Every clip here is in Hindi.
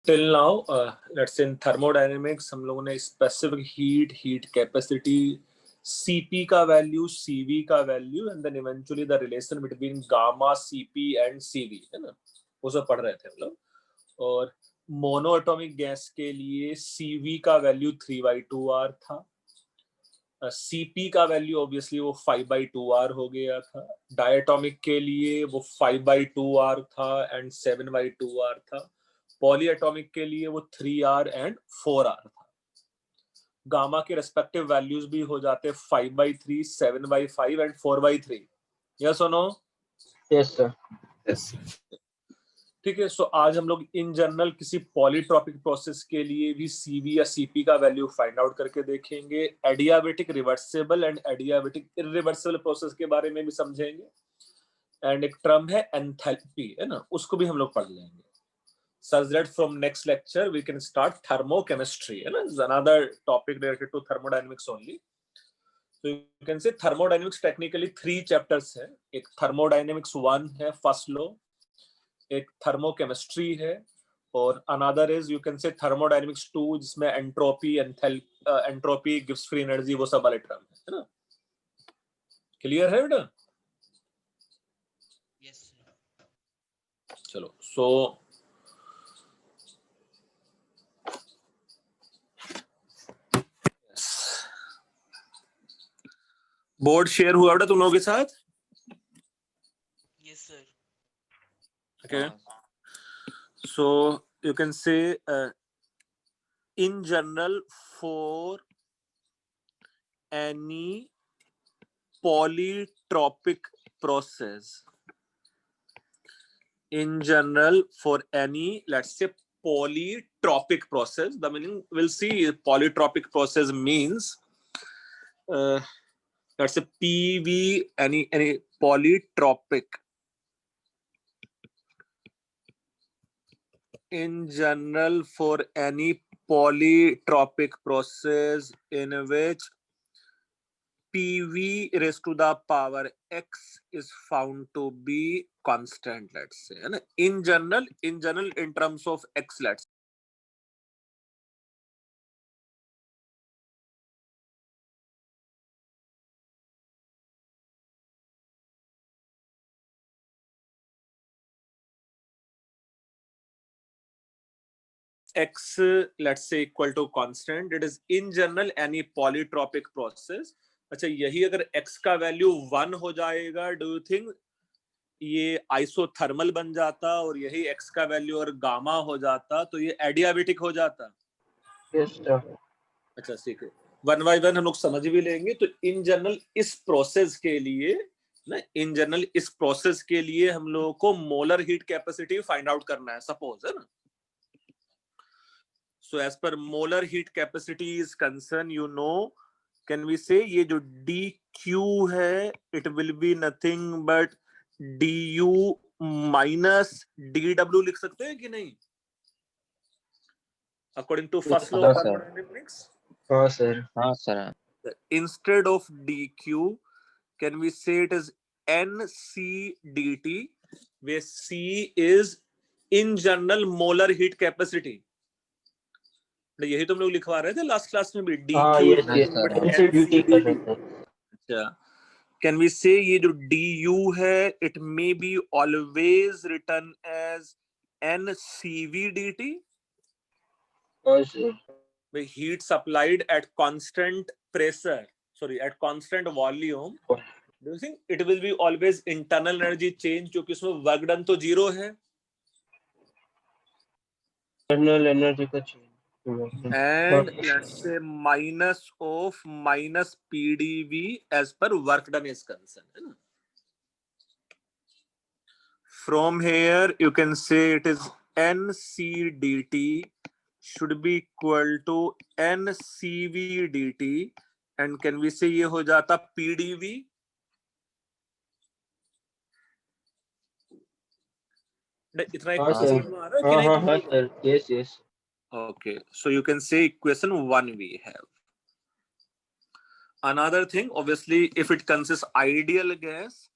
Till now, let's say in thermodynamics हम लोगों ने specific heat capacity, Cp का value, Cv का value, and then eventually the relation between gamma, Cp and Cv, है ना, वो सब पढ़ रहे थे हम लोग. और मोनोएटॉमिक गैस के लिए Cv का वैल्यू 3/2r था, Cp का वैल्यू ऑब्वियसली वो 5/2r हो गया था, डायटोमिक के लिए वो 5/2r था एंड 7/2r था, पॉलीएटॉमिक के लिए वो 3r एंड 4r था. गामा के रेस्पेक्टिव वैल्यूज भी हो जाते 5/3, 7/5 एंड 4/3. यस और नो? Yes sir. Yes. ठीक है. सो आज हम लोग इन जनरल किसी पॉलीट्रॉपिक प्रोसेस के लिए भी Cv या Cp का वैल्यू फाइंड आउट करके देखेंगे. Adiabatic reversible and adiabatic irreversible process के बारे में भी समझेंगे. एंड एक टर्म है एंथैल्पी, है ना, उसको भी हम लोग पढ़ लेंगे. Such that from next lecture we can start thermochemistry, है ना, is another topic related to thermodynamics only. So you can say thermodynamics technically 3 chapters है. एक thermodynamics 1 है, first law, एक thermochemistry है, और another is you can say thermodynamics 2 जिसमें entropy, entropy gives free energy, वो सब वाले टर्म है ना. क्लियर है बेटा? Yes sir. चलो. So बोर्ड शेयर हुआ बेटा तुम लोगों के साथ? Yes sir. Okay. So you can say in general for any polytropic process, in general for any, let's say, polytropic process, the meaning we'll see polytropic process means let's say PV, any polytropic. In general for any polytropic process in which PV raised to the power x is found to be constant, let's say, and in general in terms of x, let's x, let's say equal to constant, it is in general any polytropic process. अच्छा, यही अगर x का वैल्यू 1 हो जाएगा, डू यू थिंक ये आइसोथर्मल बन जाता, और यही x का वैल्यू और गामा हो जाता तो ये एडियाबेटिक हो जाता? Yes sir. अच्छा ठीक है, 1 by 1 हम लोग समझ भी लेंगे. तो इन जनरल इस प्रोसेस के लिए ना, इन जनरल इस प्रोसेस के लिए हम लोगों को molar heat capacity find out करना है, सपोज, है ना. So as per molar heat capacity is concern, you know, can we say ये जो dq है, it will be nothing but du minus dw लिख सकते हैं कि नहीं, according to first law of thermodynamics? हाँ सर. हाँ sir. Instead of dq, can we say it is nc dt, where c is in general molar heat capacity. यही तुम लोग लिखवा रहे थे लास्ट क्लास में भी, dq yes, yes, but NC dt कर रहे थे. अच्छा, can we say ये जो du है, it may be always written as ncv dt, हाँ sir. where heat supplied at constant pressure, sorry, at constant volume. Do you think it will be always internal energy change, क्योंकि उसमें वर्क डन तो 0 है, Internal energy का change. and let's say minus of minus pdv as per work done is concerned, है ना. From here you can say it is nc dt should be equal to ncv dt, and can we say ये हो जाता pdv. इतना एक समझ में आ रहा है कि नहीं? हाँ sir. Yes, yes. Okay, so you can say equation 1 we have. Another thing, obviously, if it consists ideal gas,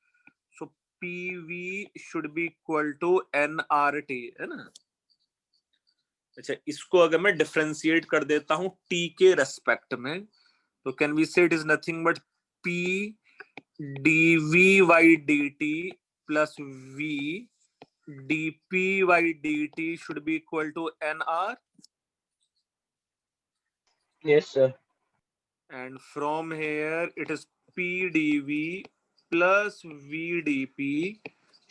so PV should be equal to nRT, है ना. अच्छा, इसको अगर मैं डिफरेंशिएट कर देता हूं t के रेस्पेक्ट में, तो can we say it is nothing but p dv by dt plus v dp by dt should be equal to nr, Yes, sir. and from here it is p dv plus v dp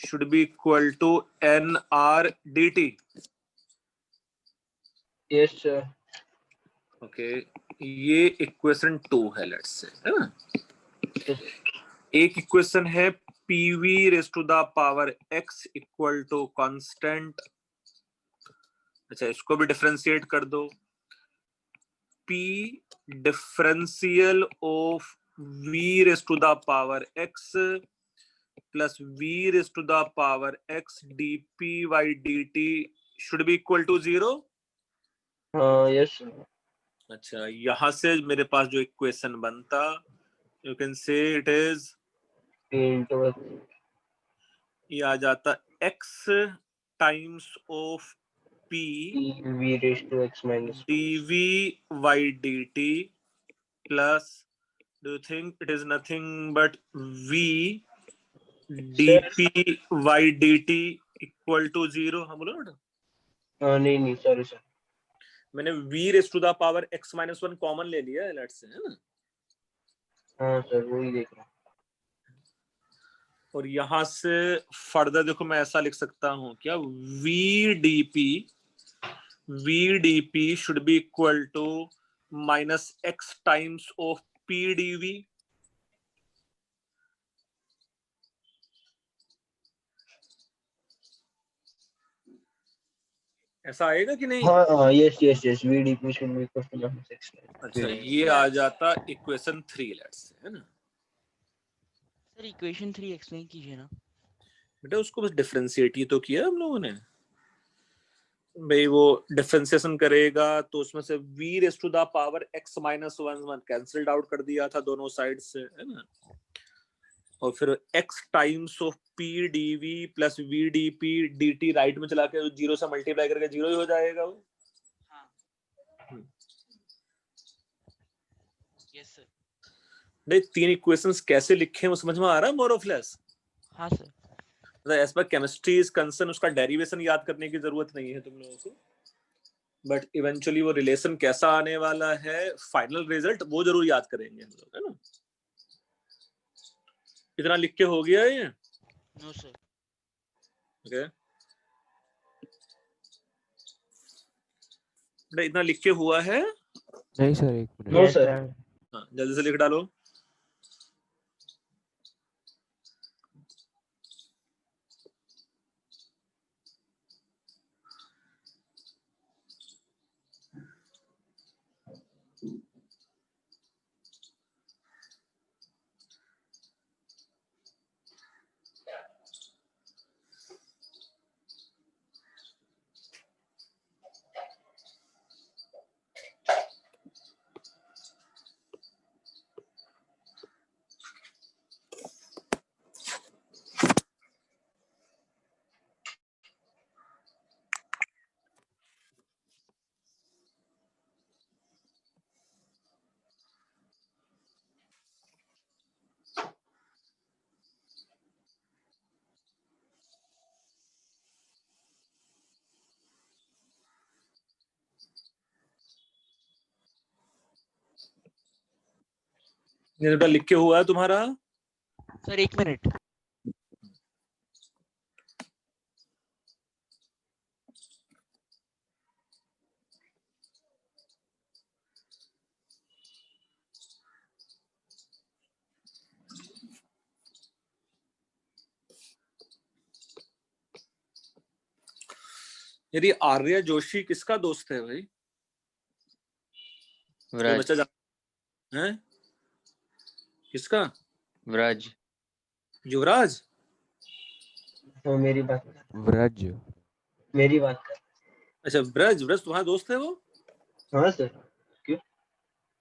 should be equal to nr dt. Yes, sir. Okay, ये इक्वेशन 2 है, लेट्स से, है ना। Yes. एक इक्वेशन है pv raise to the power x equal to constant. अच्छा, इसको भी डिफरेंशिएट कर दो। p differential of v raise to the power x plus v raise to the power x dp by dt should be equal to 0। Yes, sir. अच्छा, यहां से मेरे पास जो इक्वेशन बनता, you can say it is, P into X. ये आ जाता x times of p V raised to X minus 1. dv by dt plus, do you think it is nothing but v dp by dt equal to 0? हाँ बोलो बेटा। नहीं, sorry, sir. मैंने v raise to the power x minus 1 common ले लिया है, लेट्स से, है ना। हाँ सर, वही देख रहा हूँ। और यहां से फर्दर देखो, मैं ऐसा लिख सकता हूं क्या, v dp should be equal to minus x times of p dv। ऐसा आएगा कि नहीं? हाँ, yes. VDP should be equal to minus X. अच्छा, ये आ जाता इक्वेशन 3, लेट्स से, है ना। सर इक्वेशन 3 एक्सप्लेन कीजिए ना। बेटा उसको बस डिफरेंशिएट ही तो किया हम लोगों ने भाई। वो डिफरेंशिएशन करेगा तो उसमें से v raise to the power x minus 1 cancelled out कर दिया था दोनों साइड से, है ना। और फिर x times of p dv plus v dp dt right में चला के 0 से मल्टीप्लाई करके 0 ही हो जाएगा वो। Yes sir. नहीं, 3 इक्वेशंस कैसे लिखे हैं वो समझ में आ रहा है, मोर ऑफ लेस। हाँ सर। As per chemistry is concern, उसका डेरिवेशन याद करने की जरूरत नहीं है तुम लोगों को, बट इवेंचुअली वो रिलेशन कैसा आने वाला है, फाइनल रिजल्ट वो जरूर याद करेंगे हम लोग, है ना। इतना लिख के हो गया ये? No sir. ओके, इतना लिख के हुआ है? नहीं सर, एक मिनट। No sir. हाँ, जल्दी से लिख डालो। ये बेटा लिख के हुआ है तुम्हारा? सर एक मिनट। यदि आर्य जोशी किसका दोस्त है भाई? व्रज। बच्चा है किसका? व्रज। युवराज? तो मेरी बात कर। व्रज। मेरी बात कर। अच्छा, ब्रज तुम्हारा दोस्त है वो? हाँ सर। क्यों?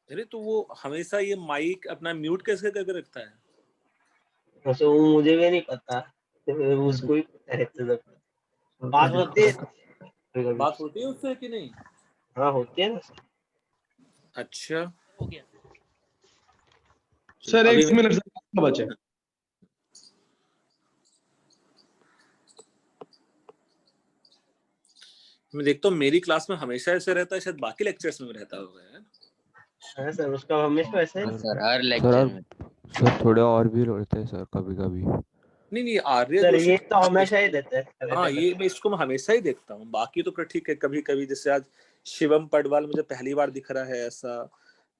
अरे तो वो हमेशा ये माइक अपना म्यूट कैसे करके रखता है? वैसे वो मुझे भी नहीं पता, तो उसको ही पता रहता है। बात होती है कभी बात होती है उससे कि नहीं? हाँ होती है ना सर। अच्छा हो गया। सर अभी एक मिनट सर बचे। मैं देखता हूँ मेरी क्लास में हमेशा ऐसे रहता है, शायद बाकी लेक्चर्स में भी रहता होगा यार। हाँ सर, उसका हमेशा ऐसा ही। सर हर लेक्चर में। सर थोड़े और भी रहते हैं सर कभी कभी। नहीं आर्य सर जोशी ये तो तो हमेशा ही देते हैं। हाँ, ये मैं इसको मैं हमेशा ही देखता हूँ। बाकी तो ठीक है, कभी कभी जैसे आज शिवम पडवाल मुझे पहली बार दिख रहा है ऐसा,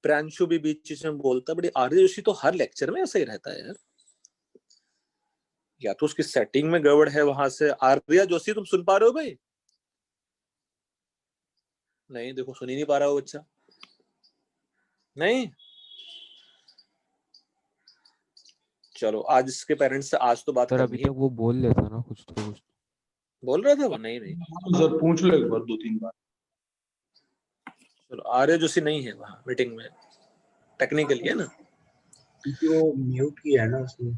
प्रांशु भी बीच बीच में बोलता है, बट आर्य जोशी तो हर लेक्चर में ऐसा ही रहता है यार। या तो उसकी सेटिंग में गड़बड़ है वहां से। आर्य जोशी तुम सुन पा रहे हो भाई? नहीं, देखो सुन ही नहीं पा रहा वो बच्चा। नहीं, चलो आज इसके पेरेंट्स से आज तो बात सर करनी अभी है। तक वो बोल लेता ना कुछ तो कुछ। बोल रहा था वो? नहीं सर पूछ लो एक बार 2-3 बार। चलो, आर्य जोशी नहीं है वहाँ मीटिंग में, टेक्निकली है ना। क्योंकि वो म्यूट किया है ना उसने।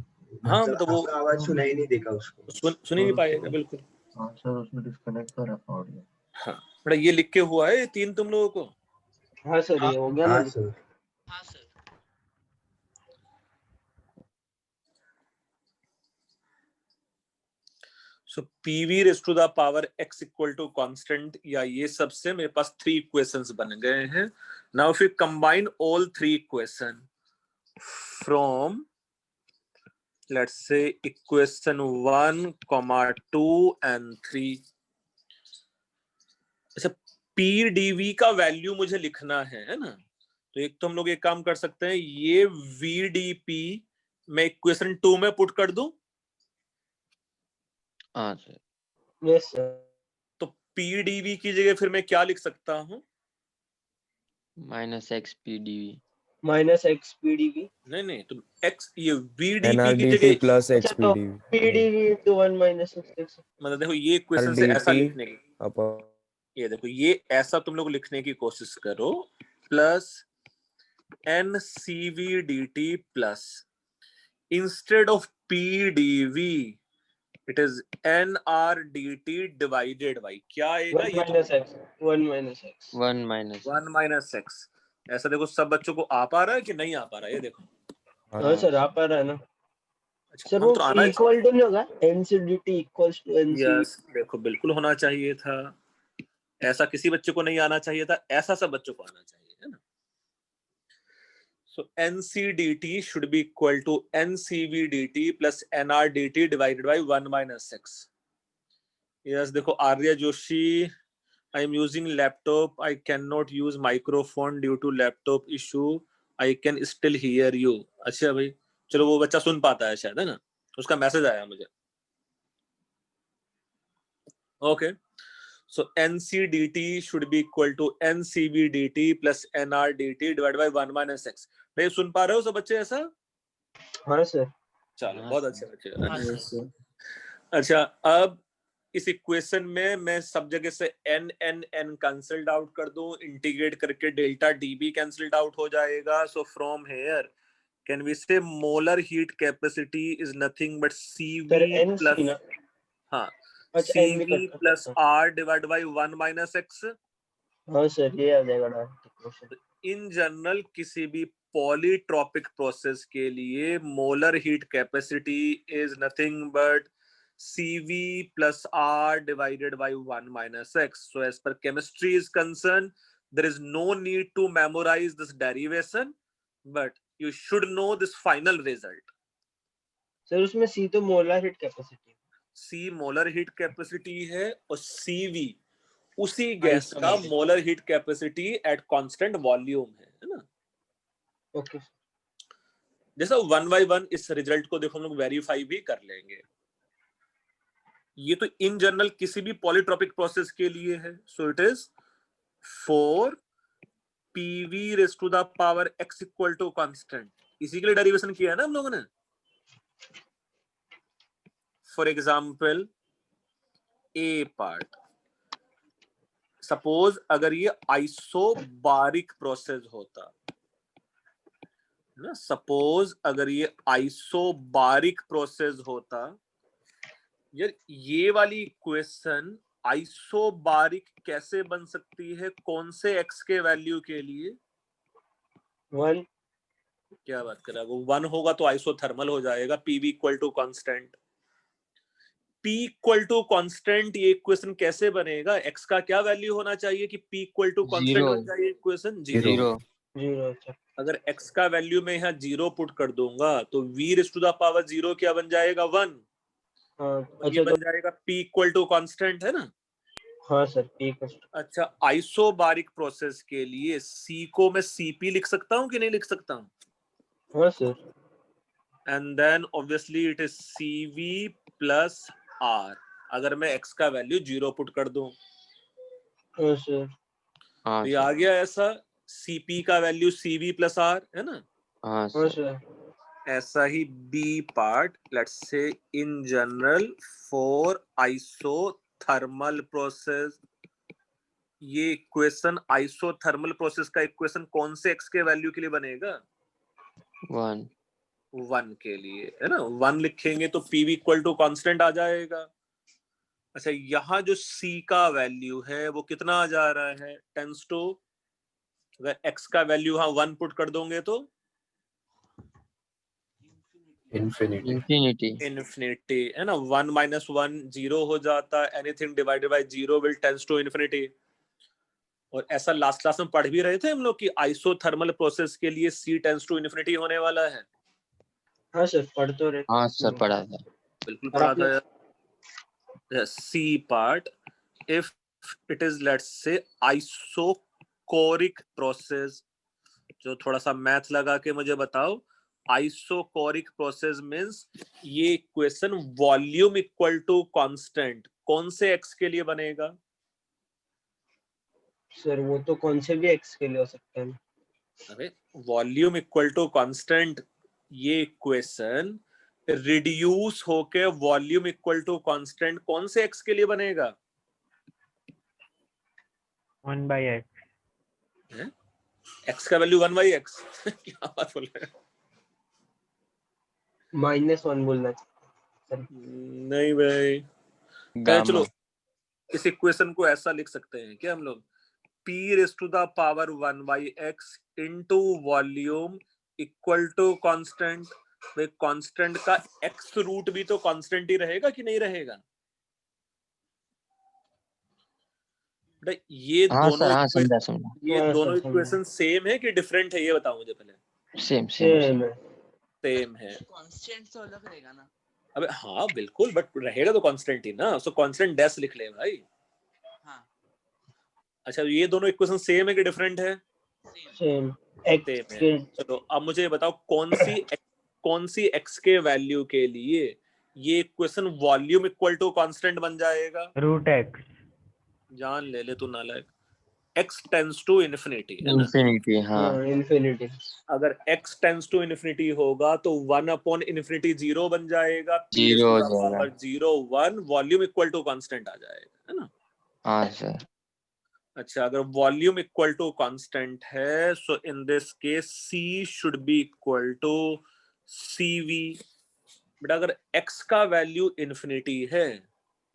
हाँ, मतलब वो आपका आवाज सुनाई नहीं देगा उसको। सुन ही नहीं पाएगा बिल्कुल। हाँ सर, उसमें डिस्कनेक्ट कर रखा ऑडियो। हाँ, बड़ा ये लिख के हुआ है ये 3 तुम लोगों को? हाँ सर ये हो गया ना। हाँ सर। हाँ sir. So PV raised to the power x equal to constant, या ये सबसे मेरे पास 3 इक्वेशंस बन गए हैं। Now if you combine all 3 equation from let's say equation 1, 2 and 3। अच्छा, PdV का वैल्यू मुझे लिखना है ना? तो एक तो हम लोग एक काम कर सकते हैं, ये VdP मैं इक्वेशन 2 में पुट कर दूं। हाँ सर। Yes sir. तो PdV की जगह फिर मैं क्या लिख सकता हूं? -x PdV। -x PdV। नहीं, तो x ये VdP की NRDT जगह, plus अच्छा तो XPDV PdV into 1 - x। मतलब देखो ये इक्वेशन से ऐसा RDT लिखने की, upon ये देखो ये ऐसा तुम लोग लिखने की कोशिश करो, plus NCVDT plus instead of PdV it is NRDT divided by क्या आएगा 1 ये तो - x 1 - x। 1 - 1 - x। ऐसा देखो सब बच्चों को आ पा रहा है कि नहीं आ पा रहा है? ये देखो। हाँ सर आप आ रहा है ना अच्छा, सर। हम वो तो आना है। इक्वल टू नहीं होगा? NCDT equals to NCV। Yes, देखो बिल्कुल होना चाहिए था। ऐसा किसी बच्चे को नहीं आना चाहिए था, ऐसा सब बच्चों को आना चाहिए, है ना? So NCDT should be equal to NCVDT plus NRDT divided by 1 - x। Yes, देखो आर्य Joshi, I am using laptop. I cannot use microphone due to laptop issue. I can still hear you। अच्छा भाई, चलो वो बच्चा सुन पाता है शायद, है ना? उसका मैसेज आया मुझे। Okay, so NCDT should be equal to NCVDT plus NRDT divided by 1 - x। भाई सुन पा रहे हो सब बच्चे ऐसा? हाँ सर। चलो, हाँ बहुत सर। अच्छे बच्चे। हाँ यस सर। सर। अच्छा, अब इस इक्वेशन में मैं सब जगह से n कैंसल्ड आउट कर दूं, इंटीग्रेट करके डेल्टा dB कैंसल्ड आउट हो जाएगा। So from here can we say molar heat capacity is nothing but sir CV NC plus, ना। हाँ, अच्छा NB CV करता प्लस हूँ। R divide by 1 - x। हाँ सर ये आ जाएगा डायरेक्ट इक्वेशन। इन जनरल किसी भी पॉलीट्रॉपिक प्रोसेस के लिए molar heat capacity is nothing but CV plus R divided by 1 - x। So as per chemistry is concerned, there is no need to memorize this derivation, but you should know this final result। Sir उसमें C तो molar heat capacity. C molar heat capacity है और CV उसी गैस का molar heat capacity eight constant volume है ना? ओके। जैसा 1 by 1 इस रिजल्ट को देखो हम लोग वेरीफाई भी कर लेंगे। ये तो इन जनरल किसी भी पॉलीट्रॉपिक प्रोसेस के लिए है। सो it is 4 PV raised to the power x equal to constant। इसी के लिए डेरिवेशन किया है ना हम लोगों ने। For example A part, suppose अगर ये आइसोबारिक प्रोसेस होता ना, सपोज अगर ये आइसोबारिक प्रोसेस होता यार, ये वाली इक्वेशन आइसोबारिक कैसे बन सकती है, कौन से x के वैल्यू के लिए? 1 क्या बात कर रहा है, वो 1 होगा तो आइसोथर्मल हो जाएगा, PV equal to constant. P equal to constant, ये इक्वेशन कैसे बनेगा? x का क्या वैल्यू होना चाहिए कि P equal to constant Zero. बन जाए इक्वेशन? Zero. Zero. 0 अच्छा अगर x का वैल्यू में यहाँ 0 पुट कर दूंगा तो v raise to the power 0 क्या बन जाएगा? 1। हाँ और ये अच्छा बन तो जाएगा P इक्वल टू कांस्टेंट, है ना? हाँ सर ठीक है अच्छा, आइसोबारिक प्रोसेस के लिए C को मैं Cp लिख सकता हूँ कि नहीं लिख सकता हूँ? हाँ सर and then obviously it is Cv plus R, अगर मैं x का वैल्यू 0 पुट कर दूं। हाँ सर हाँ तो ये आ गया ऐसा, Cp का वैल्यू Cv प्लस R, है ना? हाँ हाँ सर सर ऐसा ही B पार्ट, लेट्स से in general for isothermal process, ये इक्वेशन आइसोथर्मल प्रोसेस का इक्वेशन कौन से x के वैल्यू के लिए बनेगा? 1 1 के लिए, है ना? 1 लिखेंगे तो पीवी इक्वल टू कांस्टेंट आ जाएगा। अच्छा, यहाँ जो C का वैल्यू है वो कितना आ जा रहा है? टेंस टू, अगर x का वैल्यू यहाँ 1 पुट कर दोगे तो Infinity. इन्फिनिटी, है ना? 1 माइनस 1 0 हो जाता है, anything divided by 0 will tends to infinity. और ऐसा लास्ट क्लास में पढ़ भी रहे थे हम लोग कि आइसोथर्मल प्रोसेस के लिए C टेंस टू इन्फिनिटी होने वाला है। हाँ सर पढ़ तो रहे हाँ सर पढ़ा था बिल्कुल और पढ़ा आपने था। C part, if it is let's say isochoric process, जो थोड़ा सा मैथ लगा के मुझे बताओ, आइसोकोरिक प्रोसेस मींस ये equation volume equal to constant कौन से x के लिए बनेगा? सर वो तो कौन से भी एक्स के लिए हो सकता है अरे वॉल्यूम इक्वल टू कांस्टेंट, ये इक्वेशन रिड्यूस होके वॉल्यूम इक्वल टू कांस्टेंट कौन से x के लिए बनेगा? 1/x x का वैल्यू 1/x क्या बात बोल रहे हैं? -1 बोलना सर नहीं भाई, गामा चलो इस इक्वेशन को ऐसा लिख सकते हैं क्या हम लोग? p raise to the power 1/x into volume equal to constant. भाई कांस्टेंट का x रूट भी तो कांस्टेंट ही रहेगा कि नहीं रहेगा? बेटा ये हाँ सर दोनों हाँ समझा ये हाँ, दोनों सर, समझा। इक्वेशन सेम है कि डिफरेंट है, ये बताओ मुझे पहले। सेम सेम है सेम है। कांस्टेंट तो अलग रहेगा ना? अबे हाँ बिल्कुल, बट रहेगा तो कांस्टेंट ही ना, सो कांस्टेंट डैश लिख ले भाई। हाँ अच्छा, ये दोनों इक्वेशन सेम है कि डिफरेंट है? सेम सेम एक्स है। के चलो अब मुझे बताओ कौन सी x के वैल्यू के लिए ये equation volume equal to constant बन जाएगा? √x जान ले तू नालायक। x टेंस टू इन्फिनिटी, है ना? इन्फिनिटी हाँ हाँ इन्फिनिटी अगर x टेंस टू इन्फिनिटी होगा तो 1/इन्फिनिटी 0 बन जाएगा, p जीरो हो टू द जाएगा power 0 1 volume equal to constant आ जाएगा, है ना? हाँ सर अच्छा, अगर वॉल्यूम इक्वल टू कांस्टेंट है so in this case c should be equal to cv। But अगर x का वैल्यू इन्फिनिटी है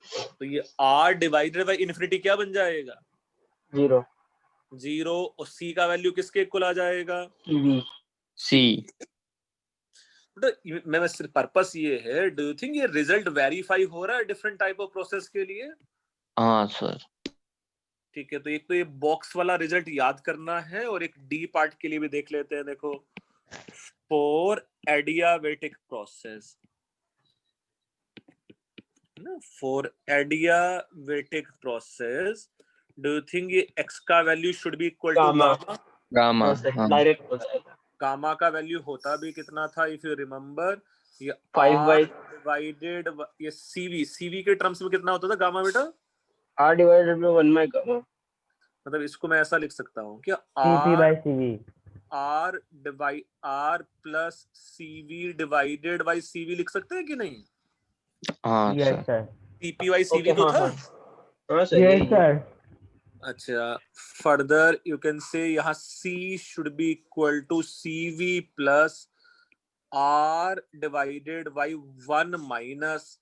तो ये r डिवाइडेड बाय इन्फिनिटी क्या बन जाएगा? 0 0। और c का वैल्यू किसके इक्वल आ जाएगा? वी सी मैं सिर्फ पर्पस ये है, डू यू थिंक ये रिजल्ट वेरीफाई हो रहा है डिफरेंट टाइप ऑफ प्रोसेस के लिए? हाँ सर ठीक है, तो एक तो ये बॉक्स वाला रिजल्ट याद करना है और एक डी पार्ट के लिए भी देख लेते हैं। देखो, फॉर एडियाबेटिक प्रोसेस ना, for adiabatic process do you think ये x का value should be equal to gamma. Gamma? Gamma हाँ सर हाँ डायरेक्ट हो जाएगा गामा का वैल्यू होता भी कितना था इफ यू रिमेम्बर? ये 5/, r डिवाइडेड ये cv के टर्म्स में कितना होता था गामा बेटा? r divided by 1 by gamma मतलब इसको मैं ऐसा लिख सकता हूँ कि CP/CV r plus cv divided by cv लिख सकते हैं कि नहीं? हाँ yes sir sir cp by okay cv तो हाँ था। हाँ हाँ सर यस यही है सर अच्छा, फर्दर यू कैन से यहाँ c should be equal to cv plus r divided by 1 minus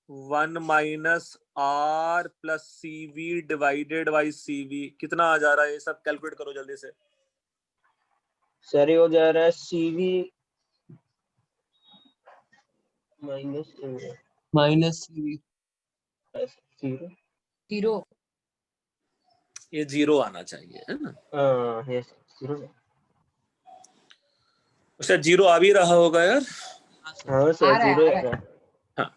1 minus R plus CV divided by CV कितना आ जा रहा है? ये सब कैलकुलेट करो जल्दी से। सर ये हो जा रहा है CV minus minus CV. 0। Zero. ये 0 आना चाहिए, है ना? हाँ यस 0। अच्छा 0 आ भी रहा होगा यार। हाँ आ सर रहा है 0 आ रहा है। हाँ,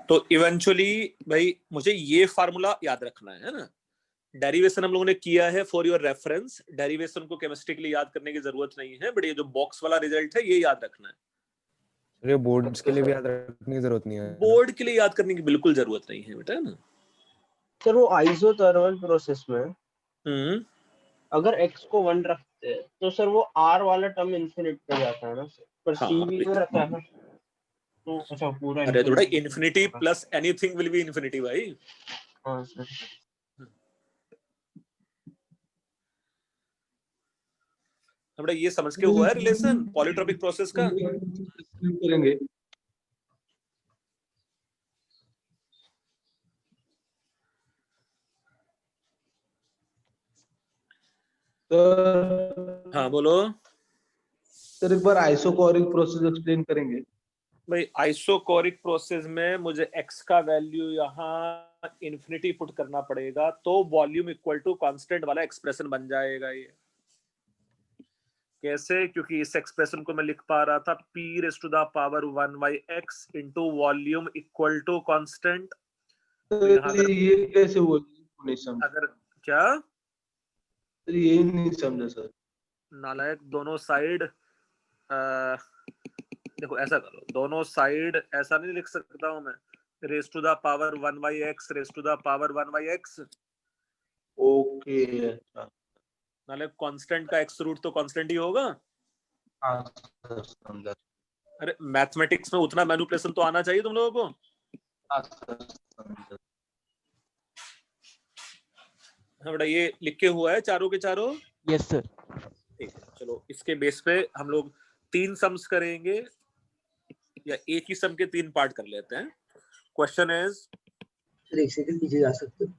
तो इवेंचुअली भाई मुझे ये फार्मूला याद रखना है ना? डेरिवेशन हम लोगों ने किया है फॉर योर रेफरेंस। डेरिवेशन को केमिस्ट्री के लिए याद करने की जरूरत नहीं है, बट ये जो बॉक्स वाला रिजल्ट है ये याद रखना है। ये बोर्ड्स के लिए भी याद रखने की जरूरत नहीं है ना? बोर्ड के लिए याद करने की बिल्कुल जरूरत नहीं है बेटा, है ना? सर वो आइसोथर्मल प्रोसेस में हम्म, अगर x को 1 रखते हैं तो सर वो r वाला टर्म इंफिनिट पे जाता है ना सर, पर हाँ, CV में रखा है ना तो अच्छा पूरा अरे तो बेटा infinity इन्फिनिटी होगा। Plus anything will be infinity भाई। हाँ सर। तो बेटा ये समझ के हुआ है रिलेशन पॉलीट्रॉपिक प्रोसेस का? करेंगे। सर हाँ बोलो सर एक बार आइसोकोरिक प्रोसेस एक्सप्लेन करेंगे? भाई। आइसोकोरिक प्रोसेस में मुझे x का वैल्यू यहाँ इन्फिनिटी पुट करना पड़ेगा, तो वॉल्यूम इक्वल टू कांस्टेंट वाला एक्सप्रेशन बन जाएगा। ये कैसे? क्योंकि इस एक्सप्रेशन को मैं लिख पा रहा था p⁻1/x into volume equal to constant. तो यहाँ अगर ये कैसे हुआ? नहीं समझा अगर क्या सर, ये नहीं समझा सर। नालायक, दोनों साइड देखो ऐसा करो, दोनों साइड ऐसा नहीं लिख सकता हूं मैं, raise to the power 1/x raise to the power 1/x। Okay अच्छा। नालायक कांस्टेंट का x रूट तो कांस्टेंट ही होगा। हाँ सर समझा। अरे मैथमेटिक्स में उतना मैनिपुलेशन तो आना चाहिए तुम लोगों को। हाँ सर समझा। हाँ बेटा ये लिख के हुआ है चारों के चारों। Yes sir. ठीक है, चलो इसके बेस पे हम लोग 3 सम्स करेंगे, या एक ही सम के 3 पार्ट कर लेते हैं। क्वेश्चन इज, सर एक सेकंड पीछे जा सकते हो?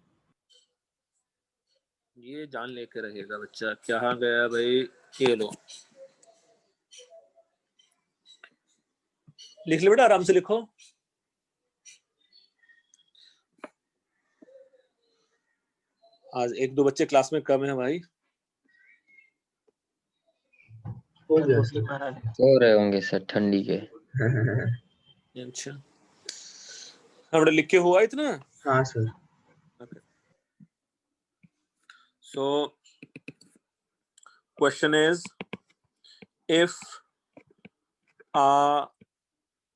ये जान लेके रहेगा बच्चा, कहाँ गया भाई? ये लो, लिख लो बेटा, आराम से लिखो। आज 1-2 बच्चे क्लास में कम है भाई। हो गया सर। सो रहे होंगे सर ठंडी के। अच्छा हाँ बेटा लिख के हुआ इतना। हाँ sir. Okay. So, question is, if a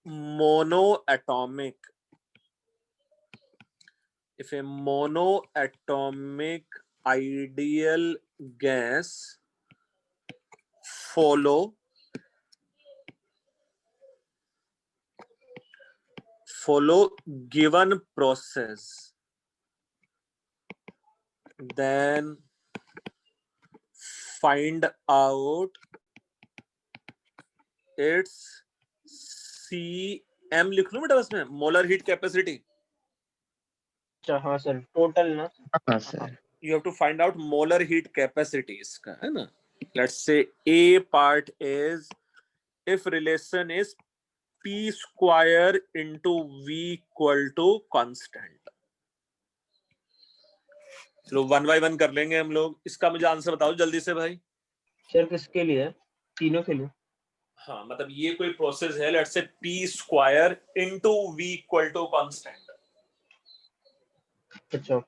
monoatomic ideal gas follow given process, then find out its CM, लिख लूं बेटा उसमें, मोलर हीट कैपेसिटी। अच्छा हाँ सर टोटल ना। हाँ sir. You have to find out molar heat capacity इसका, है ना? Let's say A part is if relation is P square into V equal to constant। चलो 1 by 1 कर लेंगे हम लोग। इसका मुझे आंसर बताओ जल्दी से भाई। सर किसके लिए? तीनों के लिए। हाँ मतलब ये कोई प्रोसेस है, let's say P square into V equal to constant। अच्छा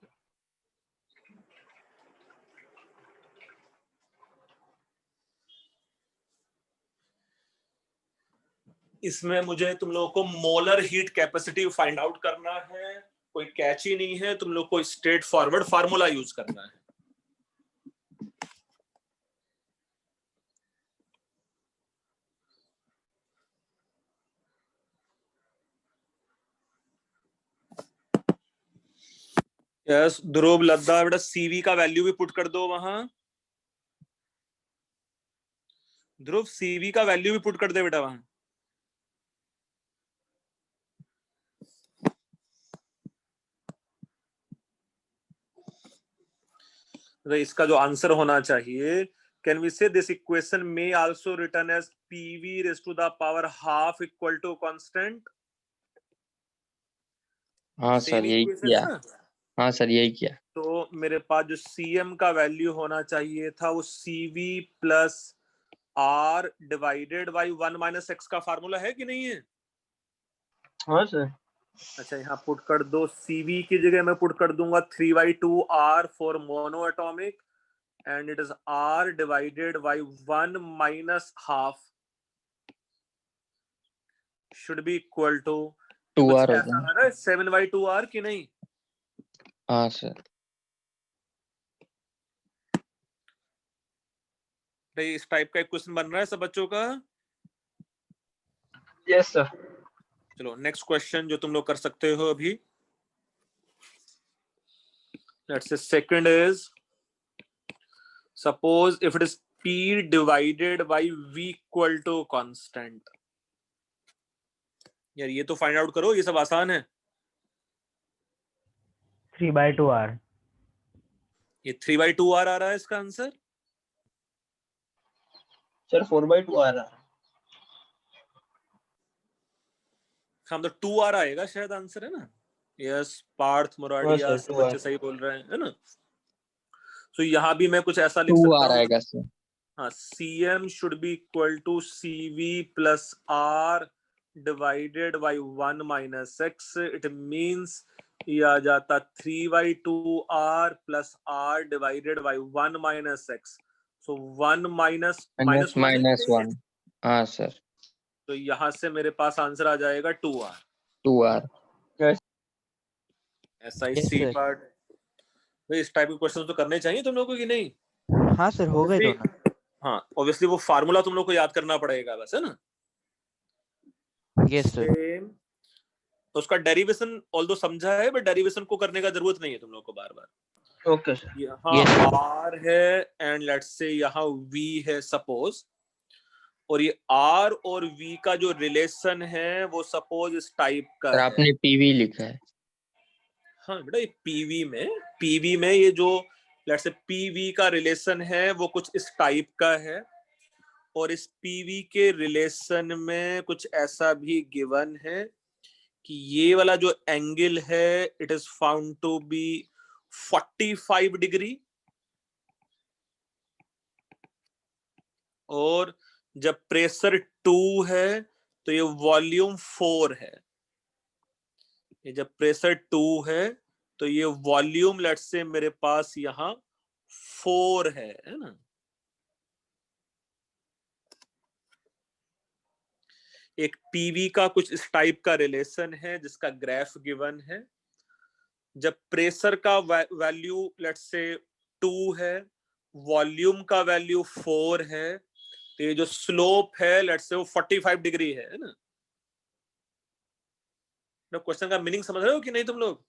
इसमें मुझे तुम लोगों को molar heat capacity find out करना है। कोई कैच ही नहीं है, तुम लोग को स्ट्रेट फॉरवर्ड फार्मूला यूज करना है। यस ध्रुव लद्दा, बेटा CV का वैल्यू भी पुट कर दो वहां। ध्रुव CV का वैल्यू भी पुट कर दे बेटा वहां। तो इसका जो आंसर होना चाहिए, can we say this equation में also written as PV raise to the power half equal to constant? हाँ सेम सर यही इक्वेशन किया। है ना? हाँ सर यही किया। तो मेरे पास जो सीएम का वैल्यू होना चाहिए था वो CV plus R divided by 1 minus x का फार्मूला है कि नहीं है? हाँ सर। अच्छा, यहाँ पुट कर दो, सीवी की जगह मैं पुट कर दूंगा 3/2r for mono atomic and it is r divided by 1 minus half should be equal to 2r कुछ हो ऐसा गया। आ रहा है 7/2r की नहीं? हाँ सर। भाई इस टाइप का एक क्वेश्चन बन रहा है सब बच्चों का? Yes sir. चलो नेक्स्ट क्वेश्चन जो तुम लोग कर सकते हो अभी, let's say second is suppose if it is p divided by v equal to constant। यार ये तो फाइंड आउट करो, ये सब आसान है। 3/2r। ये 3/2r आ रहा है इसका आंसर? सर 4/2 आ रहा है। हम तो 2r आएगा शायद आंसर, है ना? यस, पार्थ मुराडिया सब 2R बच्चे सही बोल रहे हैं, है ना? तो यहाँ भी मैं कुछ ऐसा लिख 2r सकता हूँ, आएगा सर। हाँ, CM should be equal to CV plus R divided by 1 minus X। It means ये आ जाता 3/2R plus R divided by 1 minus X। So 1 minus minus 1 है कि नहीं है? 1। हाँ सर। तो यहाँ से मेरे पास आंसर आ जाएगा 2R। 2r। ऐसा ही Yes, सी sir. पार्ट। भाई इस टाइप के क्वेश्चन तो करने चाहिए तुम लोगों को कि नहीं? हाँ सर, हो गए Obviously- दोनों। हाँ, ऑब्वियसली वो फार्मूला तुम लोग को याद करना पड़ेगा बस, है ना? Yes sir. Same। तो उसका डेरिवेशन ऑल्दो समझा है, बट डेरिवेशन को करने का जरूरत नहीं है तुम लोग को बार बार। Okay sir. यहाँ Yes, sir. R है एंड लेट्स से यहाँ V है सपोज, और ये R और V का जो रिलेशन है वो सपोज इस टाइप का सर है। आपने पीवी लिखा है। हाँ बेटा, ये पीवी में ये जो लेट्स से पीवी का रिलेशन है वो कुछ इस टाइप का है, और इस पीवी के रिलेशन में कुछ ऐसा भी गिवन है कि ये वाला जो एंगल है it is found to be 45 degree, और जब प्रेशर 2 है तो ये वॉल्यूम 4 है। ये जब प्रेशर 2 है तो ये वॉल्यूम लेट्स से मेरे पास यहाँ 4 है ना? एक पीवी का कुछ इस टाइप का रिलेशन है जिसका ग्राफ गिवन है। जब प्रेशर का वैल्यू लेट्स से 2 है, वॉल्यूम का वैल्यू 4 है, तो ये जो स्लोप है लेट्स से वो 45 डिग्री है ना? क्वेश्चन का मीनिंग समझ रहे हो कि नहीं तुम लोग?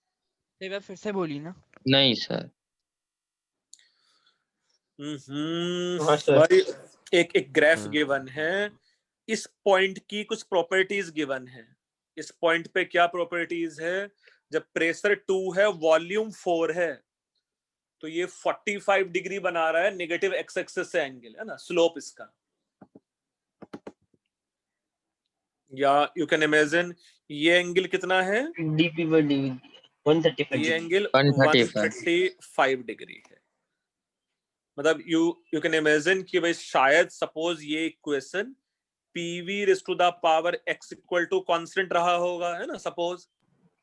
एक बार फिर से बोली ना। नहीं सर। हाँ सर। भाई एक ग्राफ गिवन है, इस पॉइंट की कुछ प्रॉपर्टीज गिवन है। इस पॉइंट पे क्या प्रॉपर्टीज है? जब प्रेशर 2 है, वॉल्यूम 4 है, तो ये 45 डिग्री बना रहा है नेगेटिव एक्स एक्सिस से एंगल, है ना? स्लोप इसका, या यू कैन इमेजिन ये एंगल कितना है? dp/dv 135 ये एंगल 135 135 डिग्री है। मतलब यू कैन इमेजिन कि भाई शायद सपोज ये equation PV raise to the power x equal to constant रहा होगा, है ना? सपोज।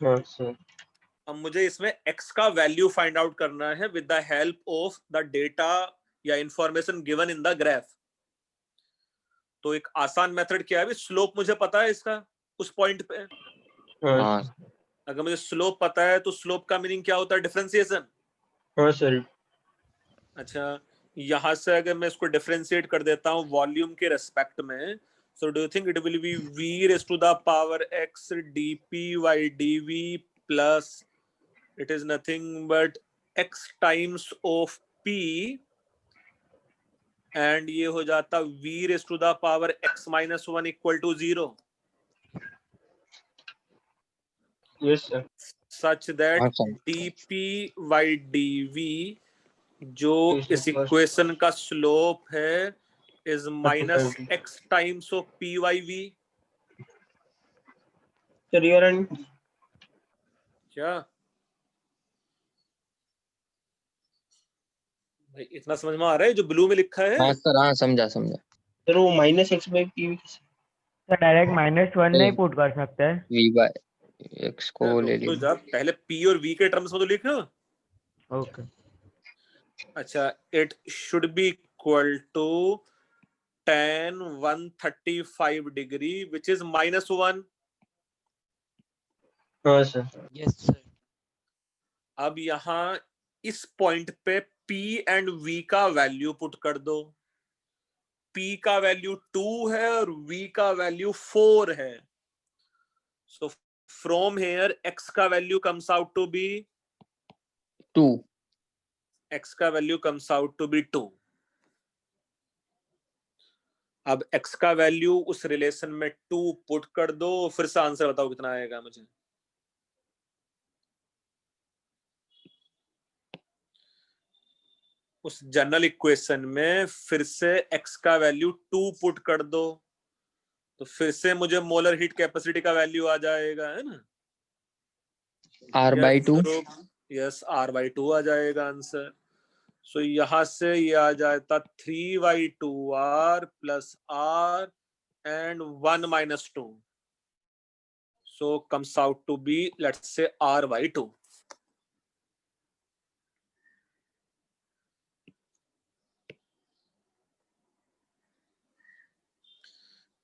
हाँ सर। अब मुझे इसमें x का वैल्यू फाइंड आउट करना है with the help of the data या information given in the graph. तो एक आसान मेथड क्या है? स्लोप मुझे पता है इसका उस पॉइंट पे। हाँ अगर मुझे स्लोप पता है तो स्लोप का मीनिंग क्या होता है? डिफरेंशिएशन। हाँ सर। अच्छा, यहां से अगर मैं इसको डिफरेंशिएट कर देता हूँ वॉल्यूम के रेस्पेक्ट में, so do you think it will be v raised to the power x dp by dv plus it is nothing but x times of p, and ये हो जाता v raised to the power x minus 1 equal to 0, yes sir. such that हाँ सर। dp by dv जो इस इक्वेशन का स्लोप है is minus x times of P by V. Rear end क्या भाई इतना समझ में आ रहा है जो ब्लू में लिखा है? हाँ सर, हाँ समझा समझा। सर वो minus x by P sir direct -1 नहीं पुट कर सकते हैं। v बाय x को ले तो लीजिए। जब पहले p और v के टर्म्स में तो लिखो। ओके अच्छा, it should be equal to tan 135 degree which is -1। हाँ सर। Yes sir. अब यहाँ इस पॉइंट पे p एंड v का वैल्यू पुट कर दो। p का वैल्यू 2 है और v का वैल्यू 4 है। सो फ्रॉम हेयर x का value comes out to be 2। x का value comes out to be 2। अब x का वैल्यू उस रिलेशन में 2 पुट कर दो, फिर से आंसर बताओ कितना आएगा मुझे। उस जनरल इक्वेशन में फिर से x का वैल्यू 2 पुट कर दो, तो फिर से मुझे मोलर हीट कैपेसिटी का वैल्यू आ जाएगा, है ना? r/2। यस, r/2 आ जाएगा आंसर। सो यहां से ये आ जाता 3/2r plus r and 1 minus 2. So comes out to be, let's say, r/2.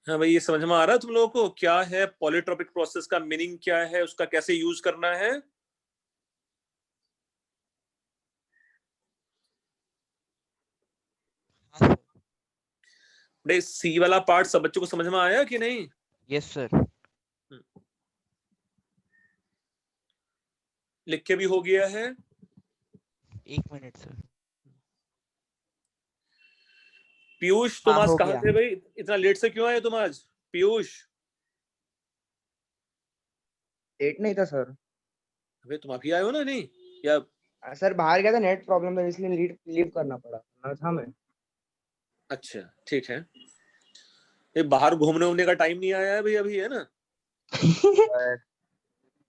हाँ भाई, ये समझ में आ रहा है तुम लोगों को क्या है पॉलीट्रोपिक प्रोसेस का मीनिंग, क्या है उसका, कैसे यूज करना है? बड़े सी वाला पार्ट सब बच्चों को समझ में आया कि नहीं? Yes sir. लिख के भी हो गया है? 1 मिनट सर। पीयूष, तुम हाँ, आज हो कहाँ गया। थे भाई? इतना लेट से क्यों आए तुम आज पीयूष? लेट नहीं था सर। अबे तुम अभी आए हो ना? नहीं या सर बाहर गया था, नेट प्रॉब्लम था इसलिए लीव करना पड़ा था मैं। अच्छा ठीक है। ये बाहर घूमने उमने का टाइम नहीं आया है भाई अभी, है ना?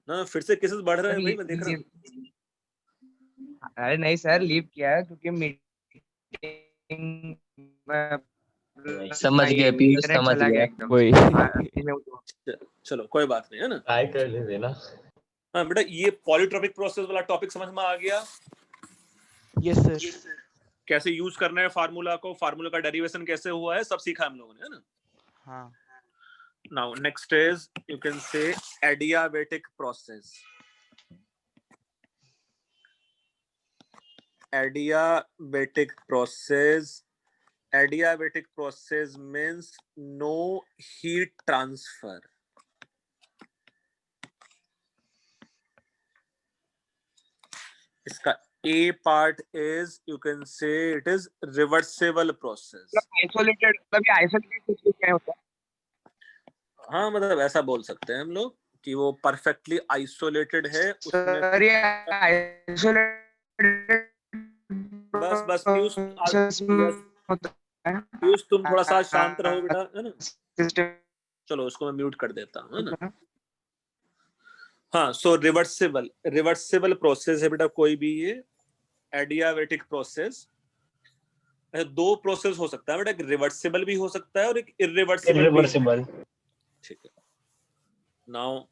ना फिर से केसेस बढ़ रहे हैं भाई, मैं देख रहा हूँ। अरे नहीं सर, लीव किया है क्योंकि मीटिंग समझ गए पीयूष, समझ गया। वही। चलो कोई बात नहीं, है ना? ट्राई कर ले देना। हाँ बेटा, ये पॉलीट्रोपिक प्रोसेस वाला टॉपिक समझ में आ गया? Yes sir. कैसे यूज करना है फार्मूला को, फार्मूला का डेरिवेशन कैसे हुआ है, सब सीखा हम लोगों ने, है ना? हाँ। Now next is, you can say adiabatic process. Adiabatic process. Adiabatic process means no heat transfer. इसका A part is, you can say it is reversible process. Isolated, मतलब आइसोलेटेड क्या होता है? हाँ मतलब ऐसा बोल सकते हैं हम लोग कि वो परफेक्टली आइसोलेटेड है उसमें। सर ये आइसोलेटेड बस पीयूष, पीयूष तुम थोड़ा सा शांत रहो बेटा, है ना? चलो उसको मैं म्यूट कर देता हूँ, है ना? हाँ, सो रिवर्सिबल प्रोसेस है बेटा कोई भी ये एडियाबेटिक प्रोसेस। दो प्रोसेस हो सकता है बेटा, एक रिवर्सिबल भी हो सकता है और एक इरिवर्सिबल। ठीक है। Now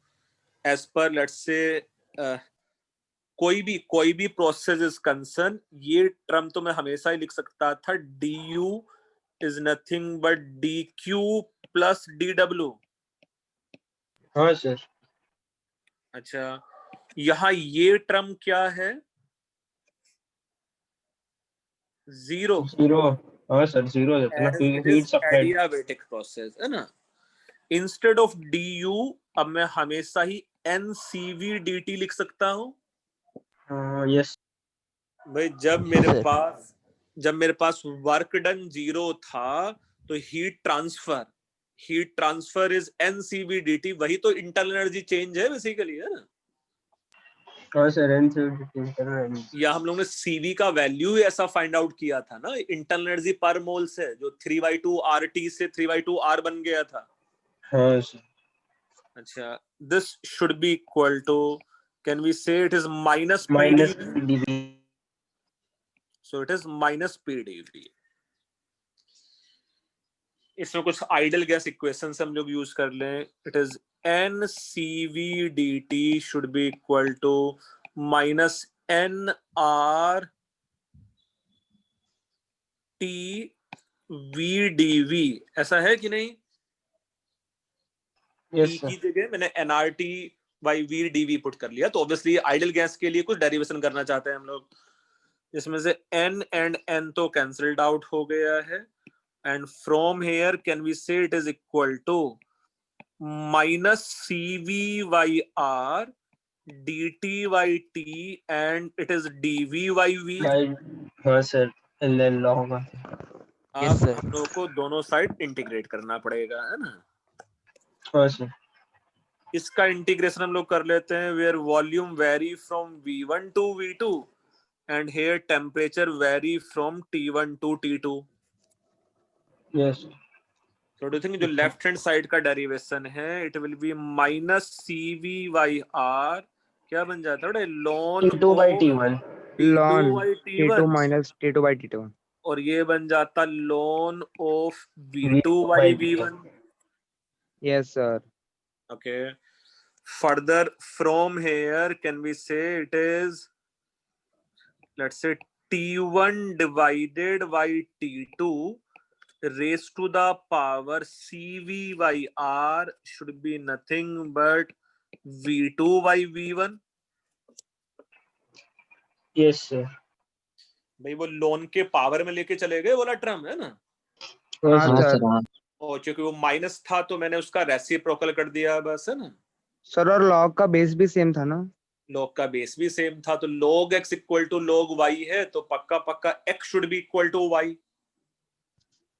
as per let's say कोई भी प्रोसेस इज कंसर्न, ये टर्म तो मैं हमेशा ही लिख सकता था, du is nothing but dq plus dw। हाँ सर। अच्छा, यहाँ ये टर्म क्या है? जीरो। हाँ सर, जीरो देते ना, हीट सप्लाइड। एडियाबेटिक प्रोसेस, है ना? इंस्टेड ऑफ du अब मैं हमेशा ही ncv dt लिख सकता हूँ। यस भाई जब मेरे पास वर्क डन 0 था तो heat transfer is ncv dt, वही तो इंटरनल एनर्जी चेंज है बेसिकली, है ना? हाँ सर, n से डिटेल करना है। या हम लोग ने CV का वैल्यू ही ऐसा फाइंड आउट किया था ना, इंटरनल एनर्जी पर मोल से, जो 3/2 RT से 3/2 R बन गया था। हाँ सर। अच्छा, this should be equal to, can we say it is minus minus PdV? dV। So it is minus PdV. इसमें कुछ आइडल गैस इक्वेशन हम लोग यूज कर लें। It is NCV dt should be equal to minus NR T VdV, ऐसा है कि नहीं? Yes T sir. की जगह मैंने NRT by VdV पुट कर लिया, तो ऑब्वियसली आइडल गैस के लिए कुछ डेरिवेशन करना चाहते हैं हम लोग, जिसमें से N एंड N तो कैंसल्ड आउट हो गया है, and from here can we say it is equal to minus CV by R dt by T and it is dV by V। हाँ सर, एल लॉ होगा। Yes, sir. हम लोग को दोनों साइड इंटीग्रेट करना पड़ेगा, है ना। हाँ सर। इसका इंटीग्रेशन हम लोग कर लेते हैं, where volume vary from V1 to V2 and here temperature vary from T1 to T2। Yes. So do you think जो लेफ्ट हैंड साइड का डेरिवेशन है, it will B minus CV by R, क्या बन जाता है ln T2 by T1। ln by T2 T1, minus T2 by T2। और ये बन जाता ln of V2 V2 by by V1। Yes sir। Okay, further from here can we say it is, let's say T1 divided by T2 raised to the power CV by R should be nothing but V2 by V1। Yes sir. भाई वो लोन के पावर में लेके चले गए वाला टर्म है ना, हाँ हाँ हाँ सर। सर हाँ। और क्योंकि वो माइनस था तो मैंने उसका रेसिप्रोकल कर दिया बस, है ना। सर और log का बेस भी सेम था ना? log का बेस भी सेम था, तो log x equal to log y है, तो पक्का पक्का x should be equal to y।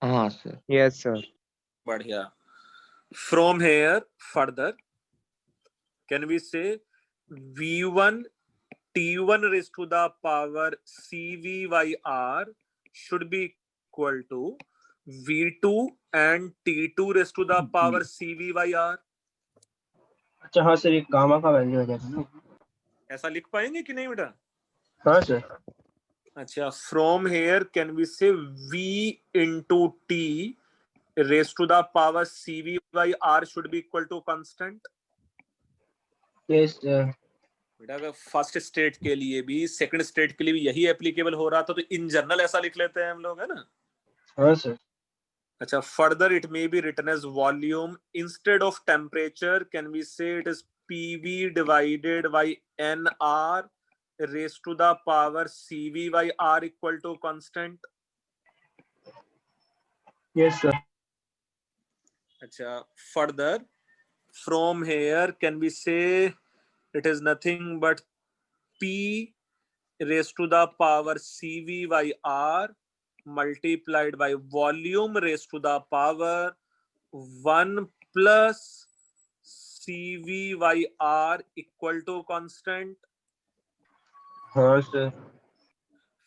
हाँ सर। Yes sir। बढ़िया। From here further can we say V1 T1 raised to the power CV by R should be equal to V2 and T2 raised to the power CV by R। अच्छा हाँ सर, एक गामा का वैल्यू हो जाता है ना। ऐसा लिख पाएंगे कि नहीं बेटा? हाँ सर। अच्छा, फ्रॉम हेयर कैन वी से V into T raised to the power CV by R should be equal to constant। Yes sir. बेटा अगर फर्स्ट स्टेट के लिए भी सेकंड स्टेट के लिए भी यही एप्लीकेबल हो रहा था, तो इन जनरल ऐसा लिख लेते हैं हम लोग, है ना। हाँ सर। अच्छा, further it may be written as volume instead of temperature can we say it is PV divided by NR raise to the power CV by R equal to constant. Yes sir. अच्छा, further from here can we say it is nothing but P raised to the power CV by R multiplied by volume raised to the power 1 plus CV by R equal to constant। हाँ sir.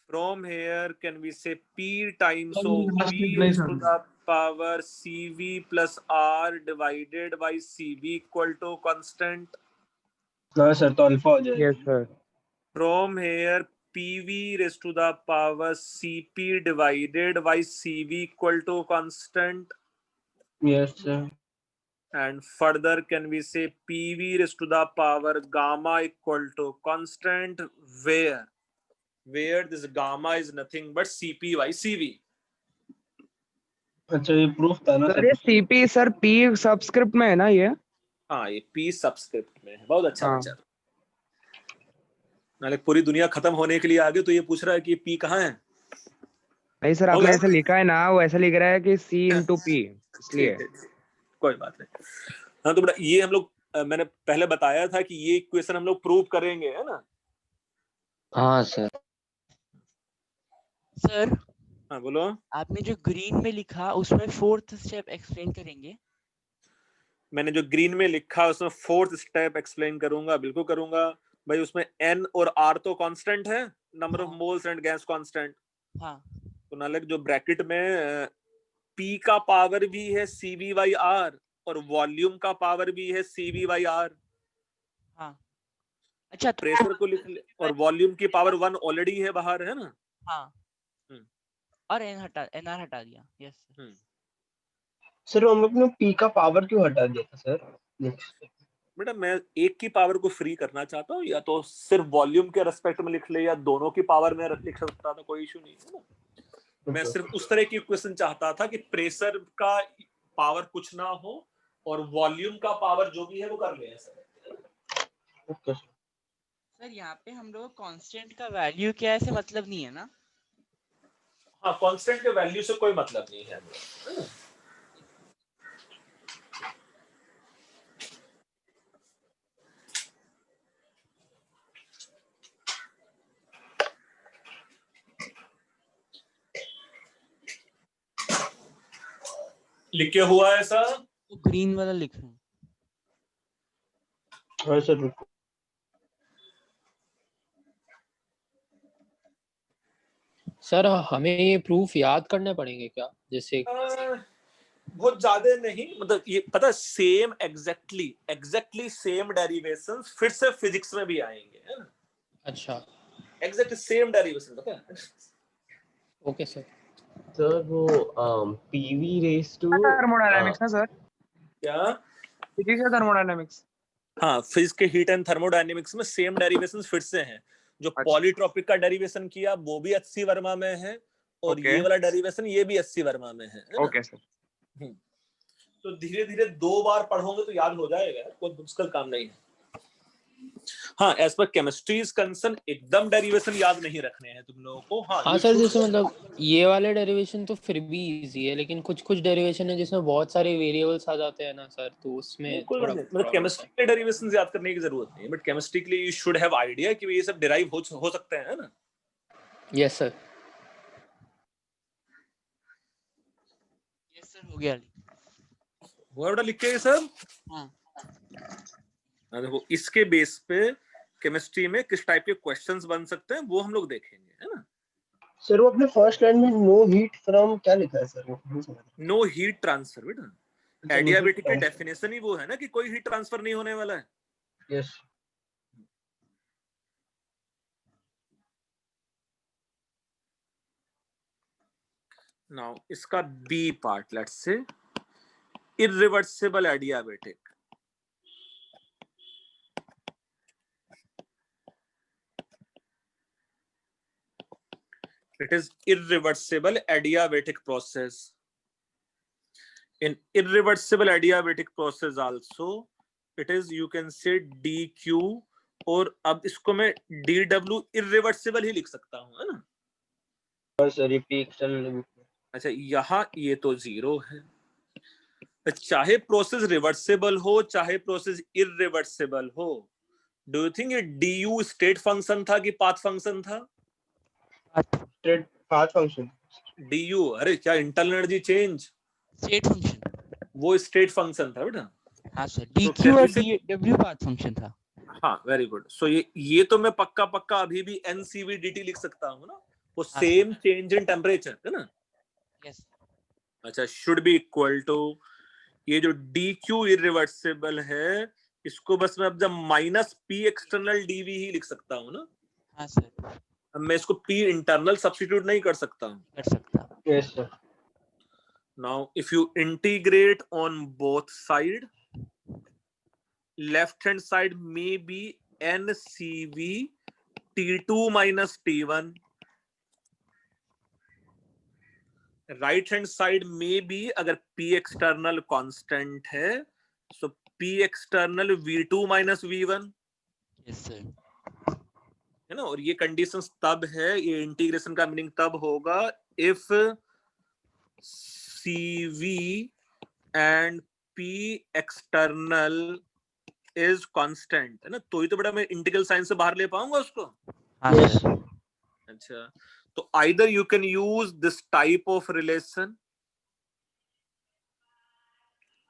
From here can we say P times of P raised to the power CV plus R divided by CV equal to constant। हाँ सर, तो अल्फा हो जाएगा। Yes sir। From here PV raised to the power CP divided by CV equal to constant। Yes sir. And further can we say PV raised to the power gamma equal to constant, where this gamma is nothing but CP by CV। अच्छा, ये प्रूफ था ना सर ये CP सर P सबस्क्रिप्ट में है ना ये? हाँ, ये P सबस्क्रिप्ट में है। बहुत अच्छा हाँ। बच्चा, नाले पूरी दुनिया खत्म होने के लिए आगे तो ये पूछ रहा है कि P कहाँ है। नहीं सर, आपने ऐसा लिखा है ना, वो ऐसा लिख रहा है कि C into P, इसलिए। ठीक है, कोई बात नहीं। हाँ तो बेटा ये हम लोग मैंने पहले बताया था कि ये इक्वेशन हम लोग प्रूव करेंगे, है ना। हाँ सर। सर हाँ बोलो। आपने जो ग्रीन में लिखा उसमें फोर्थ स्टेप एक्सप्लेन करेंगे? मैंने जो ग्रीन में लिखा उसमें फोर्थ स्टेप एक्सप्लेन करूंगा, बिल्कुल करूंगा। भाई उसमें n और r तो कांस्टेंट है, नंबर ऑफ हाँ। Moles and gas constant. हाँ तो नालक जो ब्रैकेट में p का पावर भी है cv/r और वॉल्यूम का पावर भी है cv/r। हाँ अच्छा तो प्रेशर को लिख ले, और वॉल्यूम की पावर 1 ऑलरेडी है बाहर, है ना। हाँ हम्म। और एनआर हटा दिया। यस हम्म। सर हम लोग ने पी का पावर क्यों हटा दिया था सर? नेक्स्ट बेटा मैं एक की पावर को फ्री करना चाहता हूँ, या तो सिर्फ वॉल्यूम के रेस्पेक्ट में लिख ले या दोनों की पावर में लिख सकता था, कोई इशू नहीं है ना। मैं सिर्फ उस तरह की क्वेश्चन चाहता था कि प्रेशर का पावर कुछ ना हो और वॉल्यूम का पावर जो भी है वो कर ले सर। ओके सर यहाँ पे हम लोग कांस्टेंट का वैल्यू क्या है से मतलब नहीं है ना? हाँ, कांस्टेंट के वैल्यू से कोई मतलब नहीं है। लिखे हुआ है सर? तो ग्रीन वाला लिख रहे हैं। हाँ सर रुको। सर हमें ये प्रूफ याद करने पड़ेंगे क्या? जैसे बहुत ज्यादा नहीं, मतलब ये पता सेम एग्जैक्टली सेम डेरिवेशंस फिर से फिजिक्स में भी आएंगे, है ना। अच्छा एग्जैक्ट सेम डेरिवेशन पता है। Okay sir. सर वो पीवी रेस टू थर्मोडायनामिक्स ना सर? क्या? फिजिक्स या थर्मोडायनामिक्स? हाँ, फिजिक्स के हीट एंड थर्मोडायनेमिक्स में सेम डेरिवेशंस फिर से हैं। जो अच्छा। पॉलीट्रॉपिक का डेरिवेशन किया वो भी 80 वर्मा में है, और Okay. ये वाला डेरिवेशन ये भी 80 वर्मा में है ना? Okay sir. तो धीरे धीरे 2 बार पढ़ोगे तो याद हो जाएगा, कोई मुश्किल काम नहीं है। हाँ, as per chemistry is concern एकदम डेरिवेशन याद नहीं रखने हैं तुम लोगों को। हाँ सर जैसे मतलब ये वाले डेरिवेशन तो फिर भी इजी है, लेकिन कुछ कुछ डेरिवेशन है जिसमें बहुत सारे वेरिएबल्स आ जाते हैं ना सर, तो उसमें थोड़ा मतलब केमिस्ट्री के डेरिवेशंस याद करने की जरूरत नहीं है, बट केमिस्ट्री के लिए यू शुड हैव आइडिया कि ये सब डिराइव हो सकते हैं, है ना। Yes sir. यस सर हो गया। वो बेटा लिख के सर। हाँ देखो इसके बेस पे केमिस्ट्री में किस टाइप के क्वेश्चंस बन सकते हैं वो हम लोग देखेंगे, है ना। सर वो अपने फर्स्ट लाइन में नो हीट फ्रॉम क्या लिखा है सर? वो नहीं समझ। नो हीट ट्रांसफर बेटा, अच्छा, एडियाबेटिक की transfer। डेफिनेशन ही वो है ना कि कोई हीट ट्रांसफर नहीं होने वाला है। यस नाउ इसका B part, let's say irreversible adiabatic. It is irreversible adiabatic process. In irreversible adiabatic process also, it is you can say dq, और अब इसको मैं dw irreversible ही लिख सकता हूँ, है ना। सर ये पी एक्सटर्नल। अच्छा, यहाँ ये तो 0 है। चाहे प्रोसेस रिवर्सिबल हो चाहे प्रोसेस इररिवर्सिबल हो, डू यू थिंक ये du स्टेट फंक्शन था कि पाथ फंक्शन था? State path function. du, अरे क्या internal energy change, state function वो स्टेट फंक्शन था बेटा। हाँ सर dq और dw पाथ फंक्शन था। हाँ वेरी गुड। सो ये तो मैं पक्का अभी भी ncv dt लिख सकता हूँ ना, वो हाँ, सेम चेंज इन टेम्परेचर है ना। यस अच्छा, शुड बी इक्वल टू ये जो dq इररिवर्सिबल है, इसको बस मैं अब जब माइनस p एक्सटर्नल dv ही लिख सकता हूँ ना। हाँ सर अब मैं इसको p इंटरनल सब्स्टिट्यूट नहीं कर सकता हूँ। कर सकता। Yes sir. Now if you integrate on both side, left hand side may be ncv t2 minus t1, right hand side में भी अगर p external constant है so p external v2 minus v1, yes sir है ना। और ये कंडीशंस तब है, ये इंटीग्रेशन का मीनिंग तब होगा if cv and p external is constant, है ना, तो ही तो बड़ा मैं इंटीग्रल साइन से बाहर ले पाऊंगा उसको। हाँ सर अच्छा, तो either you can use this type of relation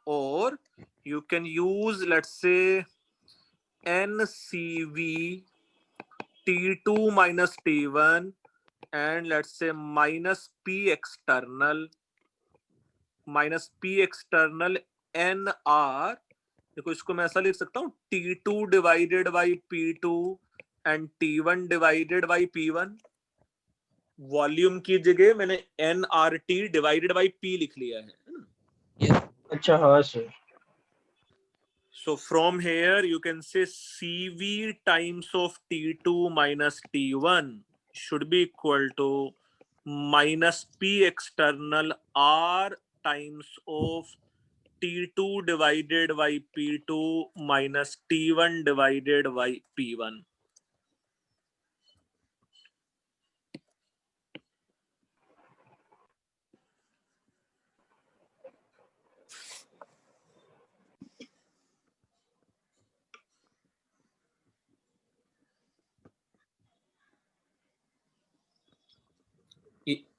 or you can use let's say NCV T2 minus T1 and let's say minus P external NR, देखो इसको मैं ऐसा लिख सकता हूँ T2 divided by P2 and T1 divided by P1। Volume की जगह मैंने NRT डिवाइडेड बाई P लिख लिया है। अच्छा हाँ sir. So from here you can say CV times of T2 minus T1 should be equal to minus P external R times of T2 divided by P2 minus T1 divided by P1।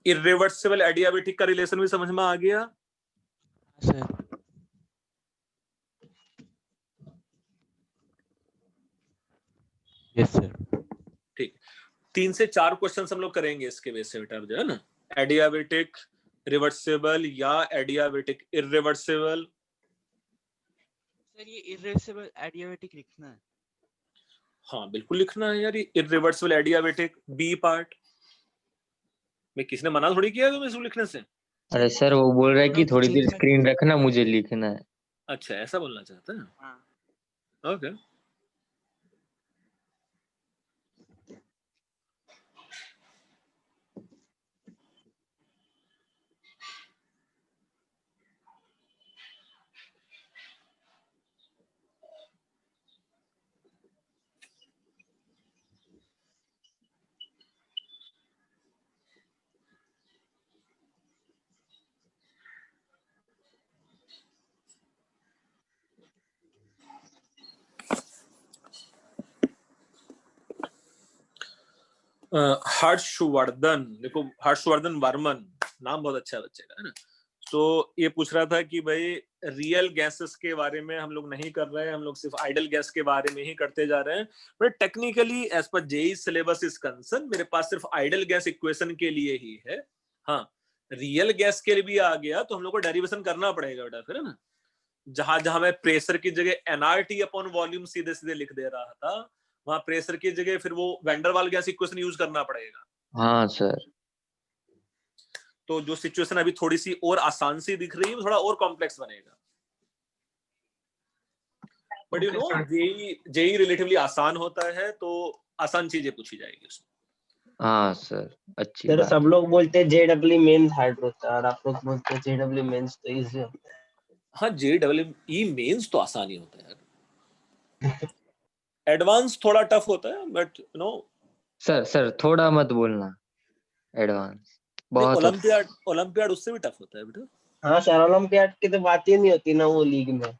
Irreversible adiabatic का रिलेशन भी समझ में आ गया सर। Yes sir. ठीक, 3 से 4 क्वेश्चन हम लोग करेंगे इसके बेस पे बेटा, जो है ना, एडियाबेटिक रिवर्सिबल या एडियाबेटिक इर्रिवर्सिबल। सर ये इर्रिवर्सिबल एडियाबेटिक लिखना है। हाँ बिल्कुल लिखना है यार, इर्रिवर्सिबल एडियाबेटिक बी पार्ट में किसने मना थोड़ी किया तुम्हें इसको लिखने से। अरे सर वो बोल रहा है कि थोड़ी देर स्क्रीन रखना, मुझे लिखना है। अच्छा ऐसा बोलना चाहता है। हाँ। ओके हर्षवर्धन, देखो हर्षवर्धन वर्मन नाम बहुत अच्छा है बच्चे का, है ना। तो ये पूछ रहा था कि भाई रियल गैसेस के बारे में हम लोग नहीं कर रहे हैं, हम लोग सिर्फ आइडल गैस के बारे में ही करते जा रहे हैं। But technically as per JEE syllabus is concern मेरे पास सिर्फ आइडल गैस इक्वेशन के लिए ही है। हाँ रियल गैस के लिए भी आ गया तो हम लोग को डेरिवेशन करना पड़ेगा बेटा फिर, है ना। जहां जहां मैं प्रेशर की जगह एनआरटी अपॉन वॉल्यूम सीधे सीधे लिख दे रहा था, वहां प्रेशर की जगह फिर वो वैंडरवाल गैस इक्वेशन यूज करना पड़ेगा। हाँ सर। तो जो सिचुएशन अभी थोड़ी सी और आसान सी दिख रही है, थोड़ा और कॉम्प्लेक्स बनेगा। But you know JEE relatively आसान होता है, तो आसान चीजें पूछी जाएगी उसमें। हाँ सर अच्छी सर बात। सब लोग बोलते हैं जेडब्ल्यू मेंस हार्ड होता है और आप लोग बोलते हैं जेडब्ल्यू मेंस तो इजी होता है। हाँ जेडब्ल्यूई मेंस तो आसान ही होता है, एडवांस थोड़ा टफ होता है, बट यू नो। सर थोड़ा मत बोलना एडवांस, बहुत ओलंपियाड उससे भी टफ होता है बेटा। हाँ सर ओलंपियाड की तो बात ही नहीं होती ना वो लीग में।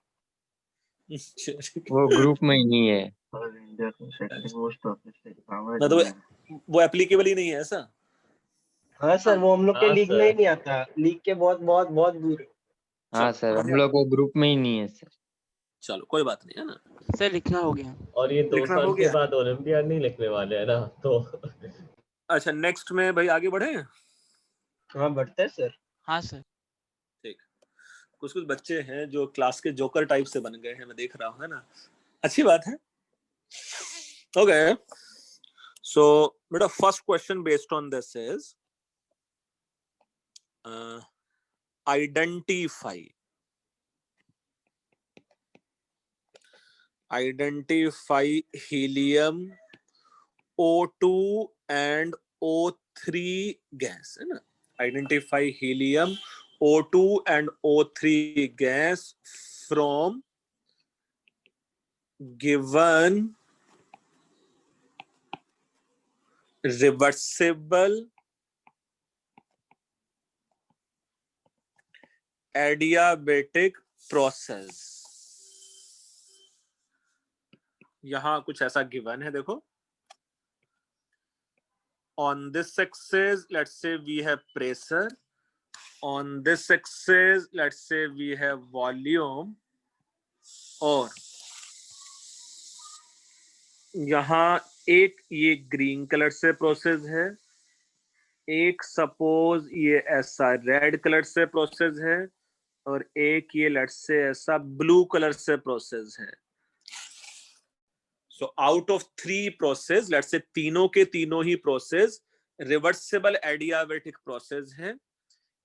वो ग्रुप में ही नहीं है। मतलब वो एप्लीकेबल ही नहीं है ऐसा। हाँ सर वो हम लोग के हाँ लीग में सर। ही नहीं आता, लीग के बहुत बहुत बहुत दूर। हाँ सर हम लोग वो ग्रुप में ही नहीं है सर। चलो कोई बात नहीं, है ना। सर लिखना हो गया। और ये 2 लिखना हो साल के गया। बाद ओलंपियाड नहीं लिखने वाले है ना, तो अच्छा नेक्स्ट में भाई आगे बढ़े। हाँ बढ़ते हैं सर। हाँ सर। ठीक, कुछ कुछ बच्चे हैं जो क्लास के जोकर टाइप से बन गए हैं, मैं देख रहा हूँ, है ना। अच्छी बात है। ओके सो बेटा first question based on this is identify helium, O2 and O3 gas, है ना। identify helium, O2 and O3 gas from given reversible adiabatic process। यहां कुछ ऐसा गिवन है, देखो। On this axis, let's say we have pressure. On this axis, let's say we have volume, or यहाँ एक ये ग्रीन कलर से प्रोसेस है, एक सपोज ये ऐसा रेड कलर से प्रोसेस है, और एक ये लेट्स से ऐसा ब्लू कलर से प्रोसेस है। So out of 3 process, let's say तीनों के तीनों ही प्रोसेस रिवर्सिबल एडियाबेटिक प्रोसेस है।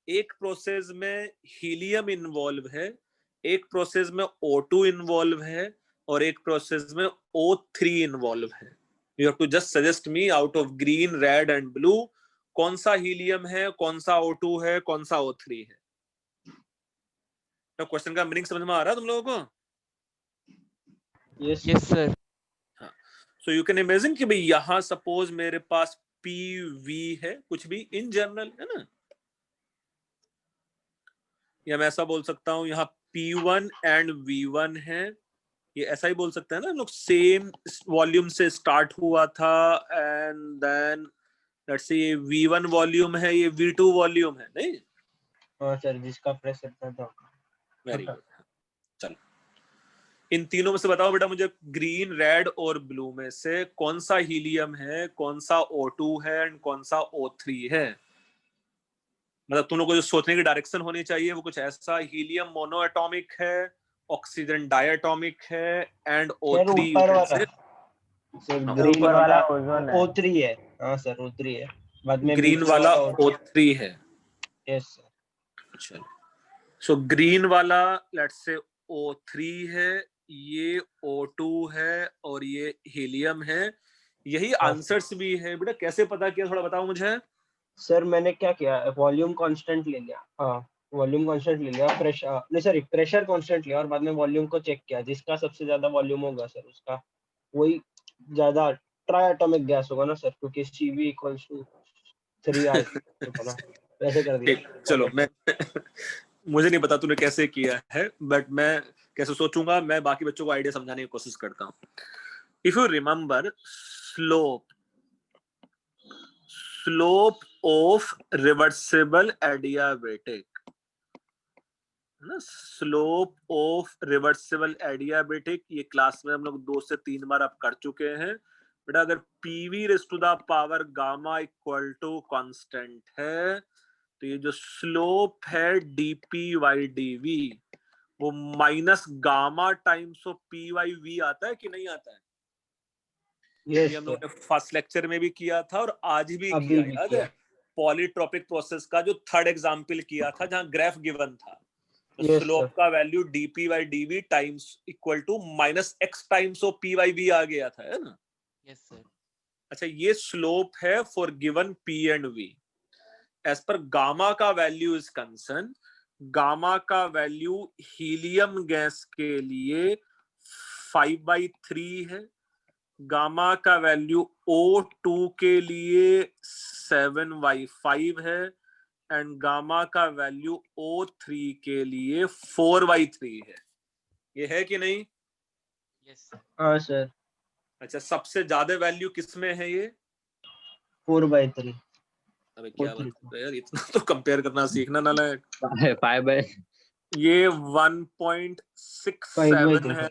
एक प्रोसेस में हीलियम इन्वॉल्व है, एक प्रोसेस में O2 इन्वॉल्व है, और एक प्रोसेस में O3 इन्वॉल्व है। You have to just suggest me out of green, red and blue कौन सा हीलियम है, कौन सा O2 है, कौन सा O3 है। तो क्वेश्चन का मीनिंग समझ में आ रहा है तुम लोगों को? Yes yes sir. So you can imagine कि भाई यहाँ सपोज मेरे पास PV है, कुछ भी इन जनरल है ना, या मैं ऐसा बोल सकता हूँ यहाँ P1 एंड V1 है। ये ऐसा ही बोल सकते हैं ना हम लोग, सेम वॉल्यूम से स्टार्ट हुआ था एंड देन लेट्स से ये V1 वॉल्यूम है, ये V2 वॉल्यूम है, नहीं? हाँ सर, जिसका प्रेशर था। Very good. चलो इन तीनों में से बताओ बेटा मुझे, ग्रीन, रेड और ब्लू में से कौन सा हीलियम है, कौन सा O2 है एंड कौन सा O3 है। मतलब तुम लोग को जो सोचने की डायरेक्शन होनी चाहिए वो कुछ ऐसा, हीलियम मोनोएटॉमिक है, ऑक्सीजन डायटॉमिक है एंड O3 ऊपर वाला ग्रीन ऊपर वाला वाला ओजोन है। O3 है। हाँ सर, O3 है। बाद में ग्रीन वाला O3 है। Yes sir. चलो सो ग्रीन वाला लेट्स से O3 है, ये O2 है और ये हीलियम है। यही आंसर्स भी है बेटा, कैसे पता किया थोड़ा बताओ मुझे। सर मैंने क्या किया, वॉल्यूम कांस्टेंट ले लिया। हाँ, वॉल्यूम कांस्टेंट ले लिया, प्रेशर नहीं सॉरी प्रेशर कांस्टेंट लिया, और बाद में वॉल्यूम को चेक किया। जिसका सबसे ज्यादा वॉल्यूम होगा सर उसका वही ज्यादा ट्राई एटॉमिक गैस होगा ना सर, क्योंकि CV = 3R वैसे कर दिया। चलो मैं मुझे नहीं पता तूने कैसे किया है, बट मैं कैसे सोचूंगा, मैं बाकी बच्चों को आइडिया समझाने की कोशिश करता हूँ। If you remember slope of reversible adiabatic, ना, स्लोप ऑफ रिवर्सिबल एडियाबेटिक, ये क्लास में हम लोग 2 से 3 बार अब कर चुके हैं बेटा। अगर PV⁻⁴ gamma equal to constant है तो ये जो स्लोप है dP/dV वो minus gamma times of P/V आता है कि नहीं आता है? यस ये हम लोगों ने फर्स्ट लेक्चर में भी किया था और आज भी अभी किया, भी याद किया। है? पॉलीट्रोपिक प्रोसेस का जो थर्ड एग्जांपल किया था जहां ग्राफ गिवन था, तो Yes, स्लोप sir. का value dP/dV times equal to -x times of P/V आ गया था, है ना? Yes sir. अच्छा, ये स्लोप है for given P and V। As per gamma का वैल्यू इज कंसर्न, गामा का वैल्यू हीलियम गैस के लिए 5/3 है, गामा का वैल्यू O2 के लिए 7/5 है एंड गामा का वैल्यू O3 के लिए 4/3 है। ये है कि नहीं? Yes sir. हाँ सर, अच्छा, सबसे ज्यादा वैल्यू किसमें है ये? 4/3। अबे क्या बात है यार, इतना तो कंपेयर करना सीखना ना लायक। 5/3 ये 1.67 है,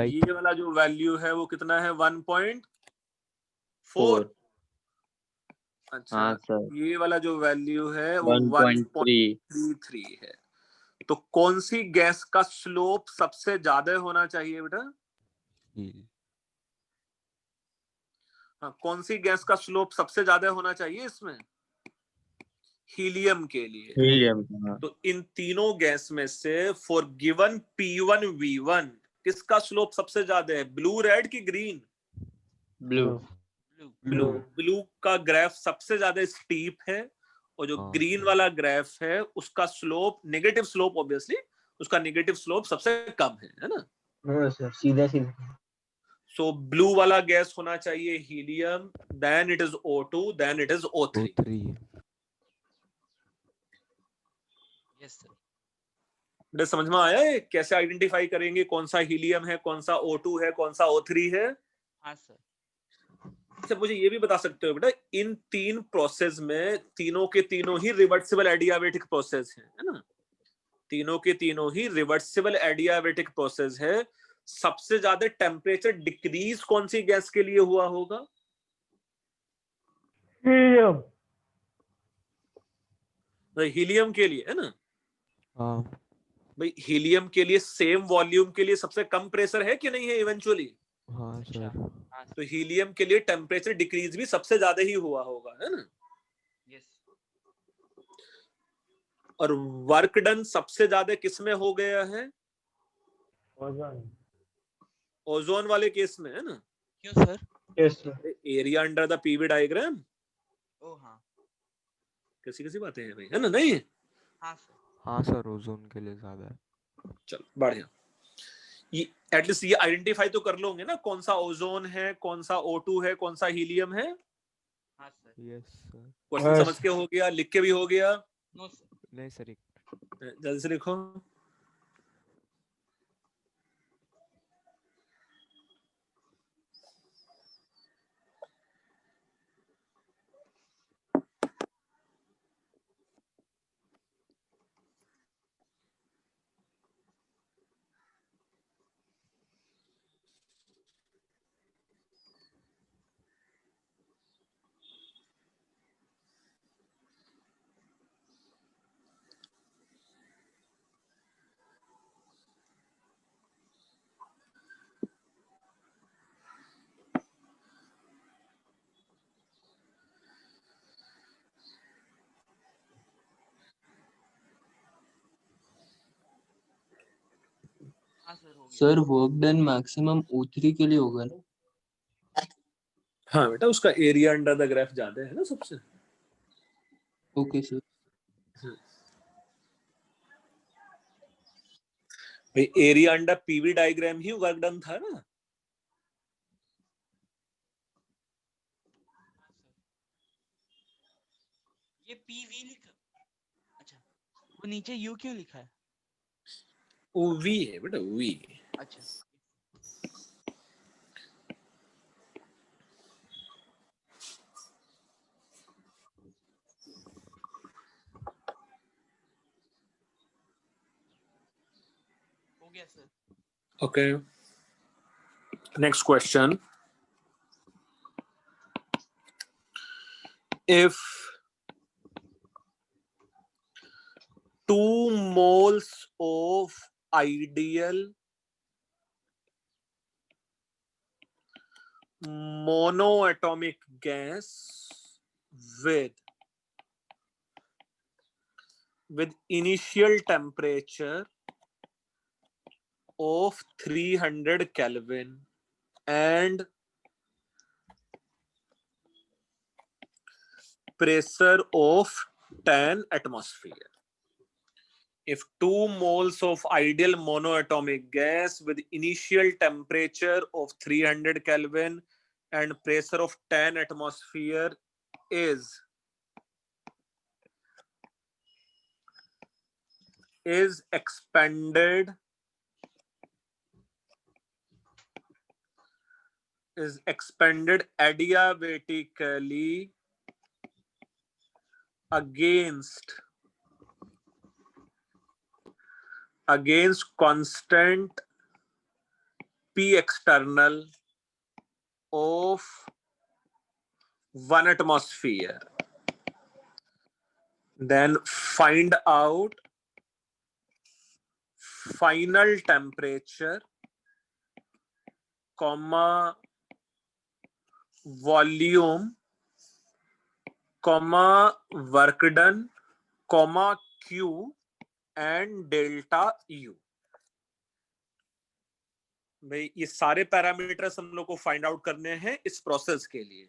ये वाला जो वैल्यू है वो कितना है? 1.4। अच्छा, हाँ सर, ये वाला जो वैल्यू है वो 1.3 1.33 है। तो कौन सी गैस का स्लोप सबसे ज्यादा होना चाहिए बेटा? हाँ, कौन सी गैस का स्लोप सबसे ज्यादा होना चाहिए इसमें? हीलियम के लिए। हीलियम। हाँ, तो इन तीनों गैस में से फॉर गिवन P1 V1 किसका स्लोप सबसे ज्यादा है? ब्लू, रेड की ग्रीन? ब्लू। ब्लू। ब्लू का ग्राफ सबसे ज्यादा स्टीप है और जो ग्रीन वाला ग्राफ है उसका स्लोप नेगेटिव स्लोप, ऑब्वियसली उसका नेगेटिव स्लोप सबसे कम है ना? हाँ सर, सीधा सीधा। सो ब्लू वाला गैस होना चाहिए helium, then it is O2, then it is O3। Yes sir. बेटा समझ में आया है कैसे आइडेंटिफाई करेंगे कौन सा हीलियम है, कौन सा O2 है, कौन सा O3 है? हाँ सर। अच्छा, मुझे ये भी बता सकते हो बेटा, इन 3 प्रोसेस में तीनों के तीनों ही रिवर्सिबल एडियाबेटिक प्रोसेस है ना? तीनों के तीनों ही रिवर्सिबल एडियाबेटिक प्रोसेस है। सबसे ज्यादा टेम्परेचर डिक्रीज कौन सी गैस के लिए हुआ होगा? हीलियम के लिए, है ना? हाँ भाई हीलियम के लिए सेम वॉल्यूम के लिए सबसे कम प्रेशर है कि नहीं है इवेंचुअली? हाँ अच्छा सर। हाँ तो हीलियम के लिए टेम्परेचर डिक्रीज भी सबसे ज्यादा ही हुआ होगा, है ना? यस और वर्क डन सबसे ज्यादा किस में हो गया है? ओजोन वाले केस में, है ना? क्यों sir? Yes sir. Area under the PV diagram, ओ हाँ कैसी कैसी बातें हैं भाई, है ना? नहीं, हाँ सर हाँ सर, ओजोन के लिए ज्यादा है। चलो बढ़िया। ये एटलीस्ट ये आइडेंटिफाई तो कर लोगे ना, कौन सा ओजोन है, कौन सा O2 है, कौन सा हीलियम है? हाँ सर यस सर। क्वेश्चन हाँ, समझ के हो गया, लिख के भी हो गया, नो सर नहीं सर, एक जल्दी से लिखो। हाँ सर हो गया sir work done maximum O3 के लिए होगा ना? हाँ बेटा, उसका एरिया अंडर द ग्राफ ज्यादा है ना सबसे। Okay sir. भाई एरिया अंडर पीवी डायग्राम ही वर्क डन था ना। ये PV लिखा, अच्छा वो नीचे U क्यों लिखा है? वो वी है बेटा, वी। अच्छा हो गया sir. Okay, next question. If 2 moles of ideal monoatomic gas with initial temperature of 300 Kelvin and pressure of 10 atmosphere. If 2 moles of ideal monoatomic gas with initial temperature of 300 Kelvin and pressure of 10 atmosphere is expanded adiabatically against constant P external of 1 atmosphere, then find out final temperature, comma volume, comma work done, comma Q and delta U. भाई ये सारे पैरामीटर्स हम लोग को फाइंड आउट करने हैं इस प्रोसेस के लिए।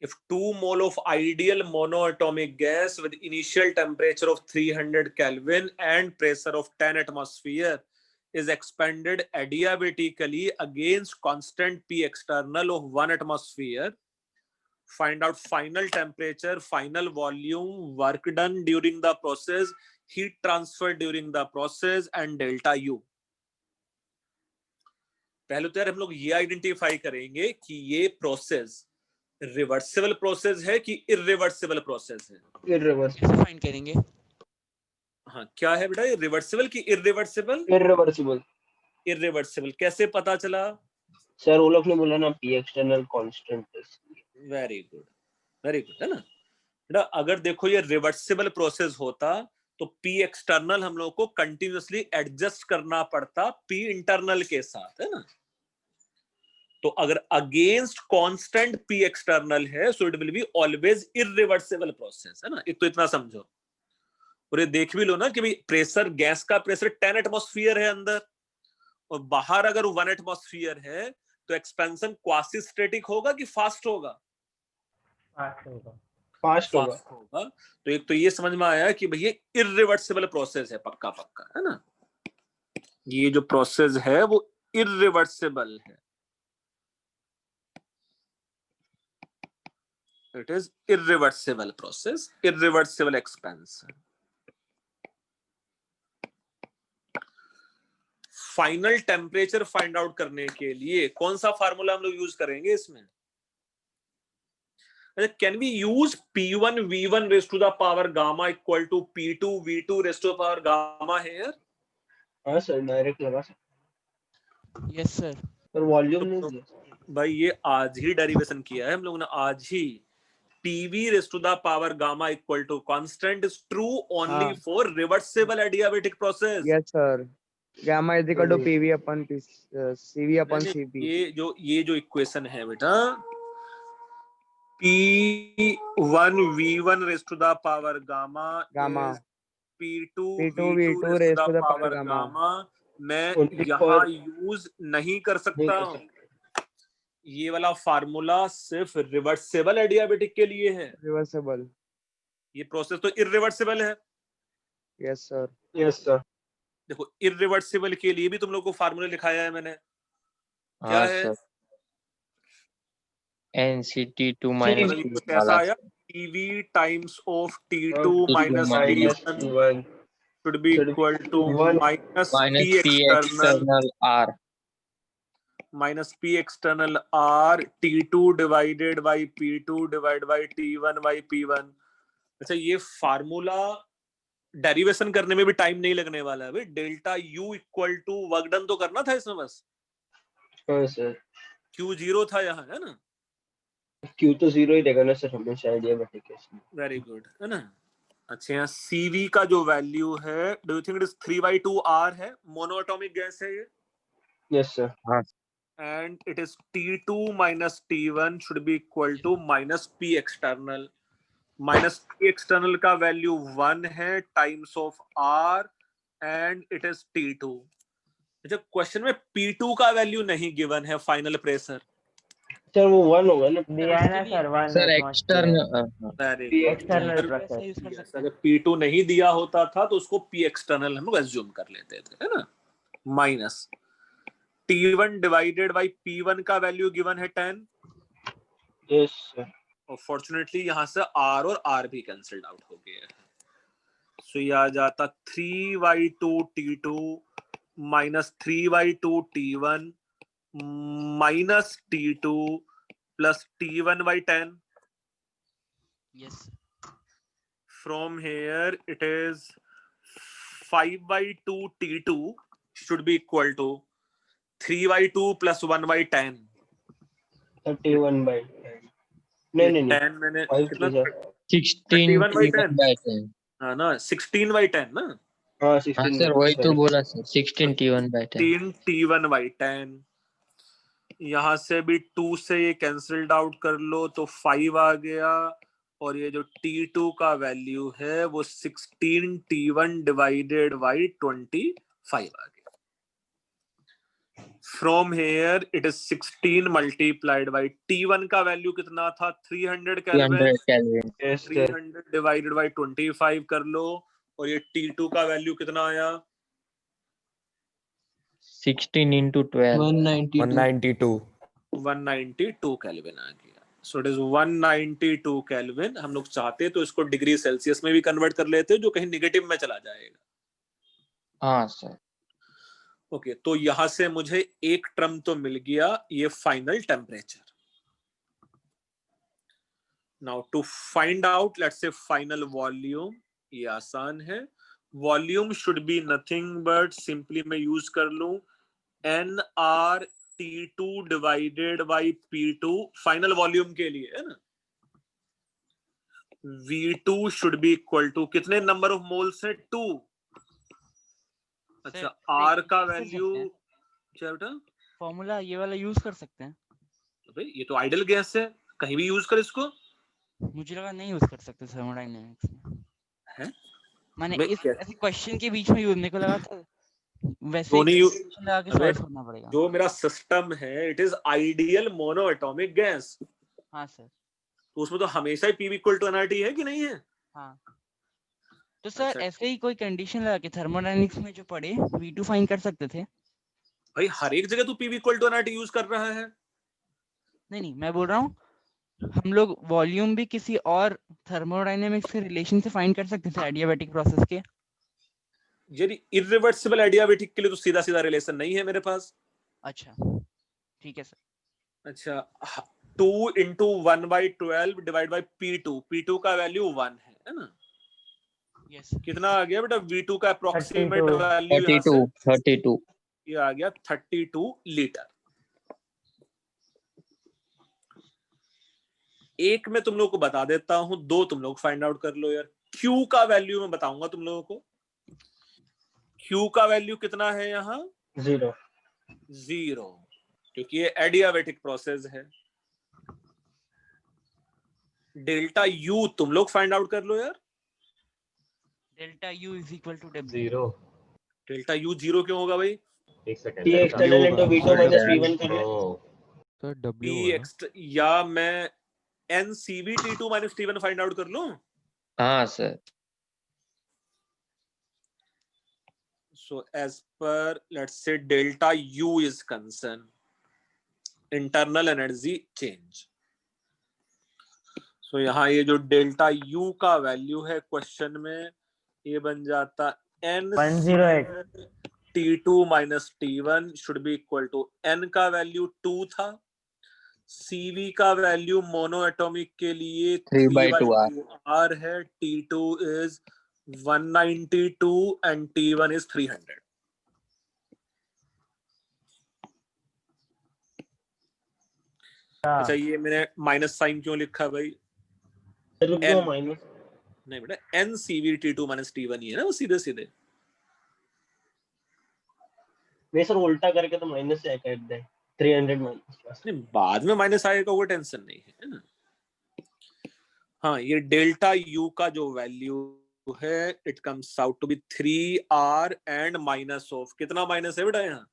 If 2 mole of ideal monoatomic gas with initial temperature of 300 Kelvin and pressure of 10 atmosphere is expanded adiabatically against constant P external of 1 atmosphere, find out final temperature, final volume, work done during the process, heat transfer during the process and delta U. पहले तो यार हम लोग ये आइडेंटिफाई करेंगे कि ये प्रोसेस रिवर्सिबल प्रोसेस है कि इररिवर्सिबल प्रोसेस है। इररिवर्सिबल। कैसे फाइंड करेंगे? हाँ क्या है बेटा, ये रिवर्सिबल की इररिवर्सिबल? इररिवर्सिबल। इररिवर्सिबल कैसे पता चला? सर वो लोग ने बोला ना पी एक्सटर्नल कांस्टेंट है। वेरी गुड है ना बेटा। अगर देखो ये रिवर्सिबल प्रोसेस होता तो पी एक्सटर्नल हम लोग को कंटिन्यूअसली एडजस्ट करना पड़ता पी इंटरनल के साथ, है ना। तो अगर अगेंस्ट कांस्टेंट पी एक्सटर्नल है so it will be always irreversible process, है ना। एक तो इतना समझो, और ये देख भी लो ना कि भाई प्रेशर, गैस का प्रेशर 10 एटमॉस्फेयर है अंदर, और बाहर अगर 1 एटमॉस्फेयर है तो एक्सपेंशन क्वासी स्टैटिक होगा कि फास्ट होगा? फास्ट होगा। तो एक तो ये समझ में आया कि भाई ये इररिवर्सिबल प्रोसेस है, पक्का पक्का, है ना। ये जो प्रोसेस है वो इररिवर्सिबल है, it is irreversible process, irreversible expansion. Final temperature find out करने के लिए कौन सा फार्मूला हम लोग यूज करेंगे इसमें? Can we use P1 V1 raised to the power gamma equal to P2 V2 raised to the power gamma here? हाँ सर डायरेक्ट लगा सकते। Yes sir. पर वॉल्यूम नहीं दिया भाई ये आज ही डेरिवेशन किया है हम लोगों ने, आज ही। PV raised to the power gamma equal to constant is true only for reversible adiabatic process. Yes sir, gamma is equal to PV upon CV upon CP. ये जो इक्वेशन है बेटा, P1 V1 raised to the power gamma is P2 V2 raised to the power gamma। मैं यहाँ यूज नहीं कर सकता हूँ, ये वाला फार्मूला सिर्फ रिवर्सिबल एडियाबेटिक के लिए है। रिवर्सिबल, ये प्रोसेस तो इररिवर्सिबल है। Yes sir. Yes sir. देखो इररिवर्सिबल के लिए भी तुम लोग को फार्मूला लिखाया है मैंने, क्या है? NCT2 minus तो कैसा आया? PV times of T2 minus T1 should be equal to minus P external R minus P external R T2 divided by P2 divided by T1 by P1। अच्छा ये फार्मूला डेरिवेशन करने में भी टाइम नहीं लगने वाला है भाई। Delta U equal to work done तो करना था इसमें बस। सर Q 0 था यहाँ, है ना। Q तो 0 ही देगा ना सर हमेशा एडियाबेटिक केस में। वेरी गुड, है ना। अच्छा यहाँ CV का जो वैल्यू है, do you think it is 3/2 R है? मोनोएटॉमिक गैस है ये। Yes sir. हाँ। And it is T2 minus T1 should be equal to minus P external। minus P external का वैल्यू 1 है times of R and it is T2। अच्छा क्वेश्चन में P2 का वैल्यू नहीं गिवन है फाइनल प्रेशर। सर वो 1 होगा ना। दिया है ना सर 1 सर एक्सटर्नल प्रोसेस। अगर P2 नहीं दिया होता था तो उसको P external हम लोग एज्यूम कर लेते थे, है ना। Minus T1 divided by P1 का वैल्यू गिवन है 10। Yes sir. और फॉर्चुनेटली यहाँ से R और R भी कैंसिल्ड आउट हो गया है, सो ये आ जाता 3/2 T2 minus 3/2 T1 minus T2 plus T1/10। Yes. From here it is 5/2 T2 should be equal to 3/2 plus 1/10। 31/10। नहीं 10 मैंने कितना? 16 हाँ ना 16/10 ना। हाँ 16 सर वही तो बोला सर 16 T1/10। 16 T1/10। यहाँ से भी 2 से ये कैंसिल्ड आउट कर लो तो 5 आ गया, और ये जो T2 का वैल्यू है वो 16 T1 डिवाइडेड बाई 25 आ गया। From here it is 16 multiplied by T1 का वैल्यू कितना था? 300 केल्विन। 300 डिवाइडेड बाई 25 कर लो, और ये T2 का वैल्यू कितना आया? 16 into 12 192 केल्विन आ गया। सो इट इज 192 केल्विन। हम लोग चाहते तो इसको डिग्री सेल्सियस में भी कन्वर्ट कर लेते जो कहीं निगेटिव में चला जाएगा। हाँ सर। ओके तो यहां से मुझे एक टर्म तो मिल गया, ये final temperature. Now to find out let's say final volume, ये आसान है। Volume should be nothing but simply मैं यूज कर लूं nRT2 divided by P2 final volume के लिए, है ना। V2 should be equal to कितने नंबर ऑफ मोल्स है 2। अच्छा R का वैल्यू क्या बेटा, फॉर्मूला ये वाला यूज कर सकते हैं। भाई ये तो आइडल गैस है, कहीं भी यूज कर इसको। मुझे लगा नहीं यूज कर सकते थर्मोडायनेमिक्स में है मैंने मैं इस ऐसे क्वेश्चन के बीच में यूज मेरे को लगा था वैसे तो ही नहीं question लगा के अबे, सॉल्व करना पड़ेगा। जो मेरा सिस्टम है it is ideal mono atomic gas, हाँ सर। तो उसमें तो हमेशा ही P इक्वल टू एनआरटी है कि नहीं है। हाँ तो सर अच्छा ऐसे ही कोई कंडीशन लगा के थर्मोडायनेमिक्स में जो पढ़े V2 फाइंड कर सकते थे। भाई हर एक जगह तू P equal to NRT use कर रहा है। नहीं मैं बोल रहा हूँ हम लोग वॉल्यूम भी किसी और थर्मोडायनेमिक्स के रिलेशन से फाइंड कर सकते थे एडियाबैटिक प्रोसेस के। यदि इरिवर्सिबल एडियाबैटिक के लिए तो सीधा सीधा रिलेशन नहीं है मेरे पास। अच्छा ठीक है सर। अच्छा 2 इंटू 1/12 डिवाइड बाई P2 का वैल्यू 1 है ना। यस कितना आ गया बेटा V2 का अप्रोक्सीमेट 32 वैल्यू यहाँ से 32 ये आ गया 32 लीटर। एक मैं तुम लोगों को बता देता हूं, दो तुम लोग फाइंड आउट कर लो यार। Q का वैल्यू मैं बताऊंगा तुम लोगों को। Q का वैल्यू कितना है यहाँ 0 क्योंकि ये एडियाबैटिक प्रोसेस है। डेल्टा U तुम लोग फाइंड आउट कर लो यार। Delta U is equal to W। 0 delta U 0 क्यों होगा भाई। एक second T external into V2 minus V1 कर ले। सर P डब्ल्यू होगा ना। एक्स्ट या मैं NCV T2 - T1 find out कर लूं। हाँ sir. So as per let's say delta U is concerned, internal energy change. So यहाँ ये जो डेल्टा U का वैल्यू है क्वेश्चन में ये बन जाता N 108 T2 minus T1 should be equal to N का वैल्यू 2 था, CV का वैल्यू मोनो एटॉमिक के लिए 3/2 3/2R है, T2 is 192 and T1 is 300। अच्छा ये मैंने माइनस साइन क्यों लिखा भाई। रुको माइनस नहीं बेटा NCV T2 - T1 ही है ना वो सीधे सीधे। वे सर उल्टा करके तो माइनस से काट दे 300 माइनस। नहीं बाद में माइनस आएगा वो टेंशन नहीं है ना। हाँ ये डेल्टा U का जो वैल्यू है it comes out to be 3R and minus of कितना माइनस है बेटा यहाँ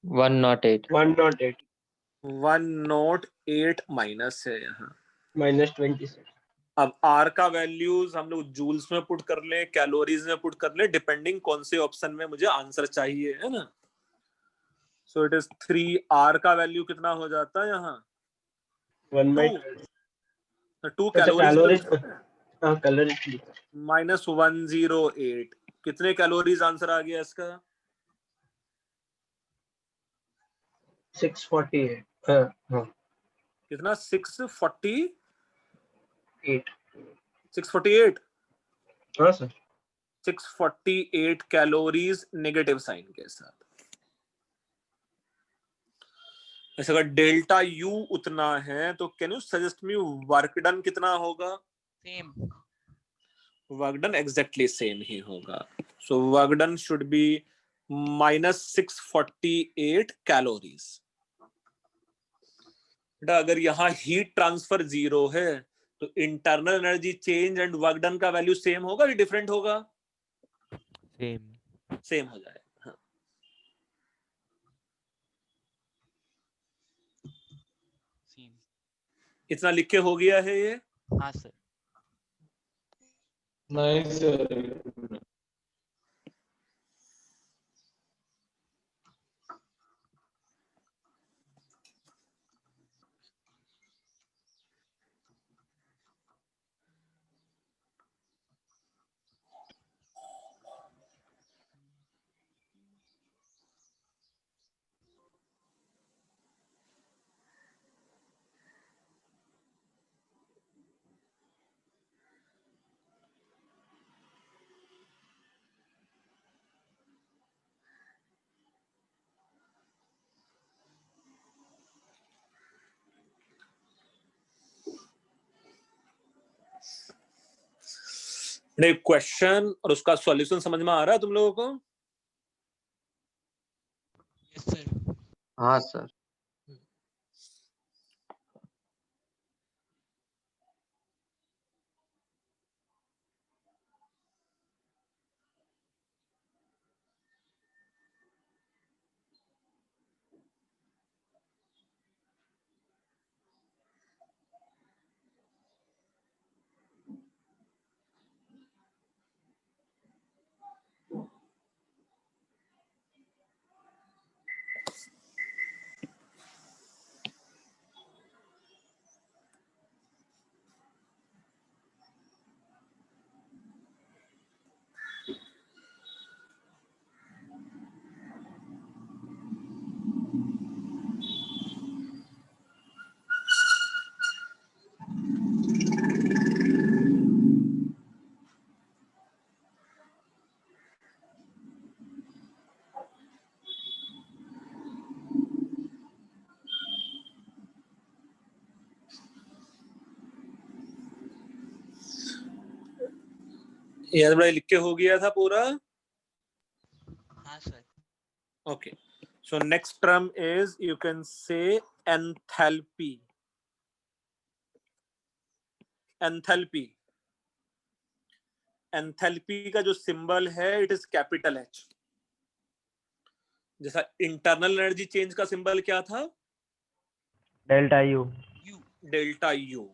108 108 108 माइनस है यहाँ माइनस 26। अब R का वैल्यूज हम लोग जूल्स में पुट कर ले कैलोरीज में पुट कर ले डिपेंडिंग कौन से ऑप्शन में मुझे आंसर चाहिए है ना। सो इट इज 3R का वैल्यू कितना हो जाता है यहाँ 2 कैलोरीज कैलोरीज माइनस 108 कितने कैलोरीज आंसर आ गया इसका 648 हाँ कितना 648 648 हाँ सर 648 कैलोरीज नेगेटिव साइन के साथ। ऐसे अगर डेल्टा U उतना है तो can you suggest me work done कितना होगा same work done exactly same ही होगा। So work done should be minus 648 calories. बेटा अगर यहाँ हीट ट्रांसफर 0 है तो internal energy change and work done का वैल्यू सेम होगा या डिफरेंट होगा सेम हो जाएगा। हाँ। सेम इतना लिख के हो गया है ये। हाँ सर। नहीं सर नहीं, क्वेश्चन और उसका सॉल्यूशन समझ में आ रहा है तुम लोगों को? Yes sir. हाँ सर। ये बड़ा लिख के हो गया था पूरा? हाँ sir. Okay, so next term is, you can say, enthalpy. Enthalpy. Enthalpy का जो सिंबल है, it is capital H. जैसा इंटरनल एनर्जी चेंज का सिंबल क्या था? Delta U. डेल्टा यू,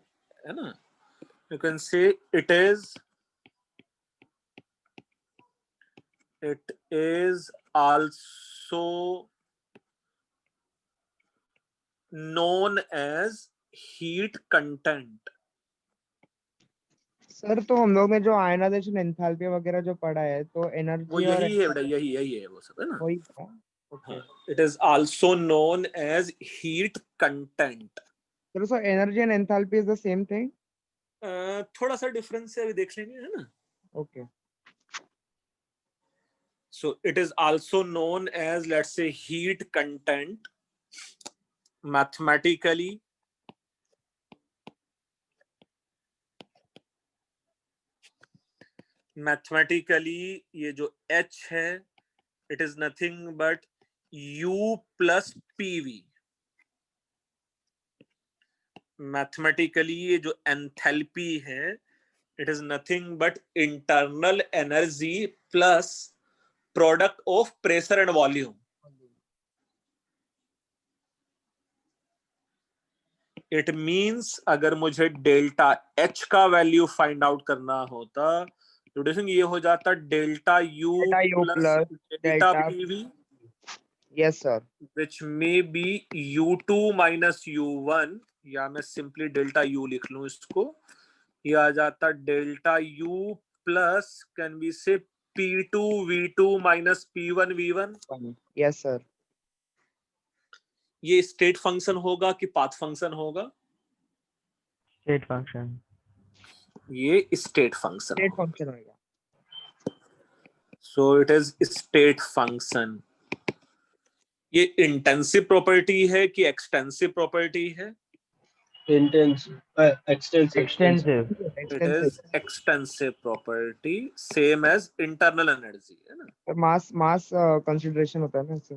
है ना? You can say it is also known as heat content. Sir तो हम लोग ने जो आयनाइजेशन एंथैल्पी वगैरह जो पढ़ा है तो वो एनर्जी और यही है बेटा, यही है वो सब, है ना? वही था। हाँ, it is also known as heat content. So energy and enthalpy is the same thing? थोड़ा सा डिफरेंस है, अभी देख लेंगे, है ना? Okay. So it is also known as, let's say, heat content. Mathematically, ये जो H है, it is nothing but U plus PV. Mathematically ये जो enthalpy है, it is nothing but internal energy plus product of pressure and volume. It means अगर मुझे डेल्टा H का वैल्यू फाइंड आउट करना होता तो ये हो जाता delta U plus delta PV. Yes sir. which may be U2 minus U1, या मैं सिंपली डेल्टा U लिख लूं इसको, ये आ जाता delta U plus, can we say, P2 V2 minus P1 V1. Yes sir. ये स्टेट फंक्शन होगा कि पाथ फंक्शन होगा? State function. ये स्टेट फंक्शन होगा। So it is state function. ये इंटेंसिव प्रॉपर्टी है कि एक्सटेंसिव प्रॉपर्टी है? Extensive. It is extensive property, same as internal energy, है ना? मास कंसीडरेशन होता है ना इससे।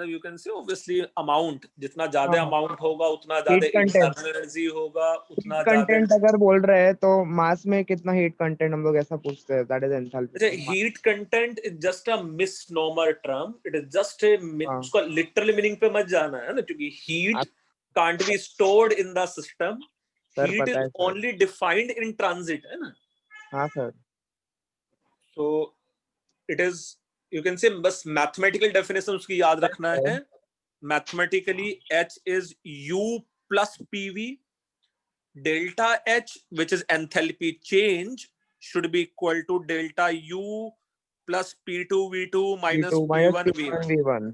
You can say obviously amount, जितना ज्यादा अमाउंट होगा उतना ज्यादा इंटरनल एनर्जी होगा, उतना ज्यादा कंटेंट अगर बोल रहे हैं तो मास में कितना हीट कंटेंट हम लोग ऐसा पूछते हैं, that is enthalpy. Heat content is just a misnomer term, it is just a, उसका लिटरल मीनिंग पे मत जाना, है ना? क्योंकि heat can't be stored in the system, heat is only defined in transit, है ना? हाँ sir. So it is, you can say, बस मैथमेटिकल डेफिनेशन उसकी याद रखना है. Mathematically H is U plus PV. Delta H, which is enthalpy change, should be equal to delta U plus P2 V2 minus P1 V1.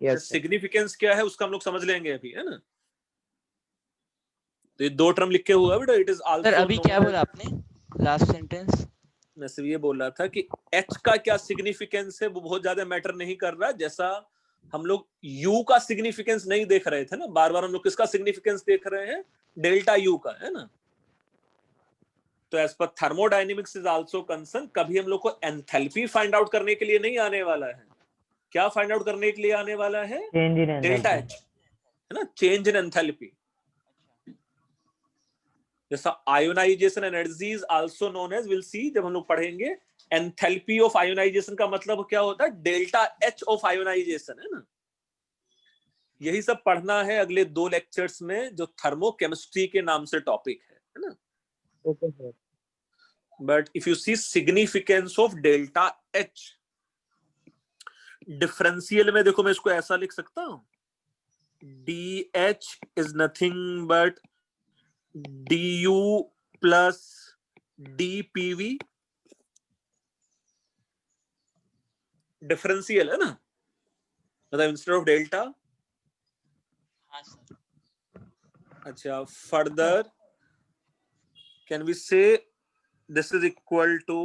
Yes. Significance क्या है उसका हम लोग समझ लेंगे अभी, है ना? तो ये दो टर्म लिखे हुआ है बेटा. इट इज आल्सो, सर अभी क्या बोला आपने लास्ट सेंटेंस? मैं सिर्फ ये बोल रहा था कि H का क्या सिग्निफिकेंस है वो बहुत ज्यादा मैटर नहीं कर रहा. जैसा हम लोग U का सिग्निफिकेंस नहीं देख रहे थे ना, बार बार हम लोग किसका सिग्निफिकेंस देख रहे हैं? डेल्टा U का, है ना? तो as per thermodynamics is also concern, कभी हम लोग को एंथैल्पी फाइंड आउट करने के लिए नहीं आने वाला है। क्या फाइंड आउट करने के लिए आने वाला है? Change in delta enthalpy, H, है ना, चेंज इन एंथैल्पी। जैसा ionisation energy is also known as, will see जब हम लोग पढ़ेंगे, एंथैल्पी ऑफ आयोनाइजेशन का मतलब क्या होता है? डेल्टा एच ऑफ आयोनाइजेशन, है ना। यही सब पढ़ना है अगले 2 लेक्चर्स में, जो थर्मोकेमिस्ट्री के नाम से टॉपिक है ना। Okay sir. But if you see significance of delta H, differential में देखो मैं इसको ऐसा लिख सकता हूं, D H is nothing but D U plus D PV, differential है ना, मतलब इंस्टेड ऑफ डेल्टा। हाँ सर। अच्छा, further can we say this is equal to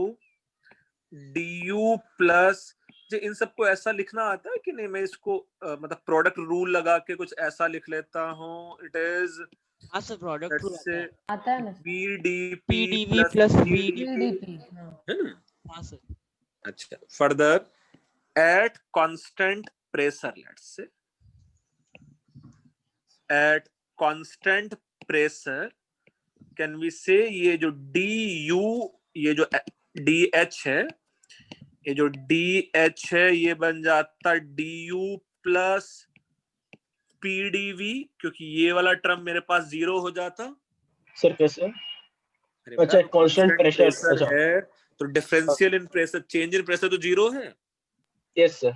D U plus, इन सबको ऐसा लिखना आता है कि नहीं? मैं इसको मतलब प्रोडक्ट रूल लगा के कुछ ऐसा लिख लेता हूँ, इट इज हाँ सर, प्रोडक्ट रूल आता है। आता है ना BDP PDV plus VDP, PDP, है ना। हाँ सर। अच्छा, further at constant pressure, let's say at constant pressure can we say ये जो डी यू, ये जो डी एच है, ये जो डी एच है ये बन जाता डी यू प्लस पीडीवी, क्योंकि ये वाला टर्म मेरे पास 0 हो जाता। सर कैसे? अरे अच्छा, बेटा, कांस्टेंट प्रेशर। प्रेशर अच्छा, है तो differential in pressure, change in pressure तो 0 है। Yes sir.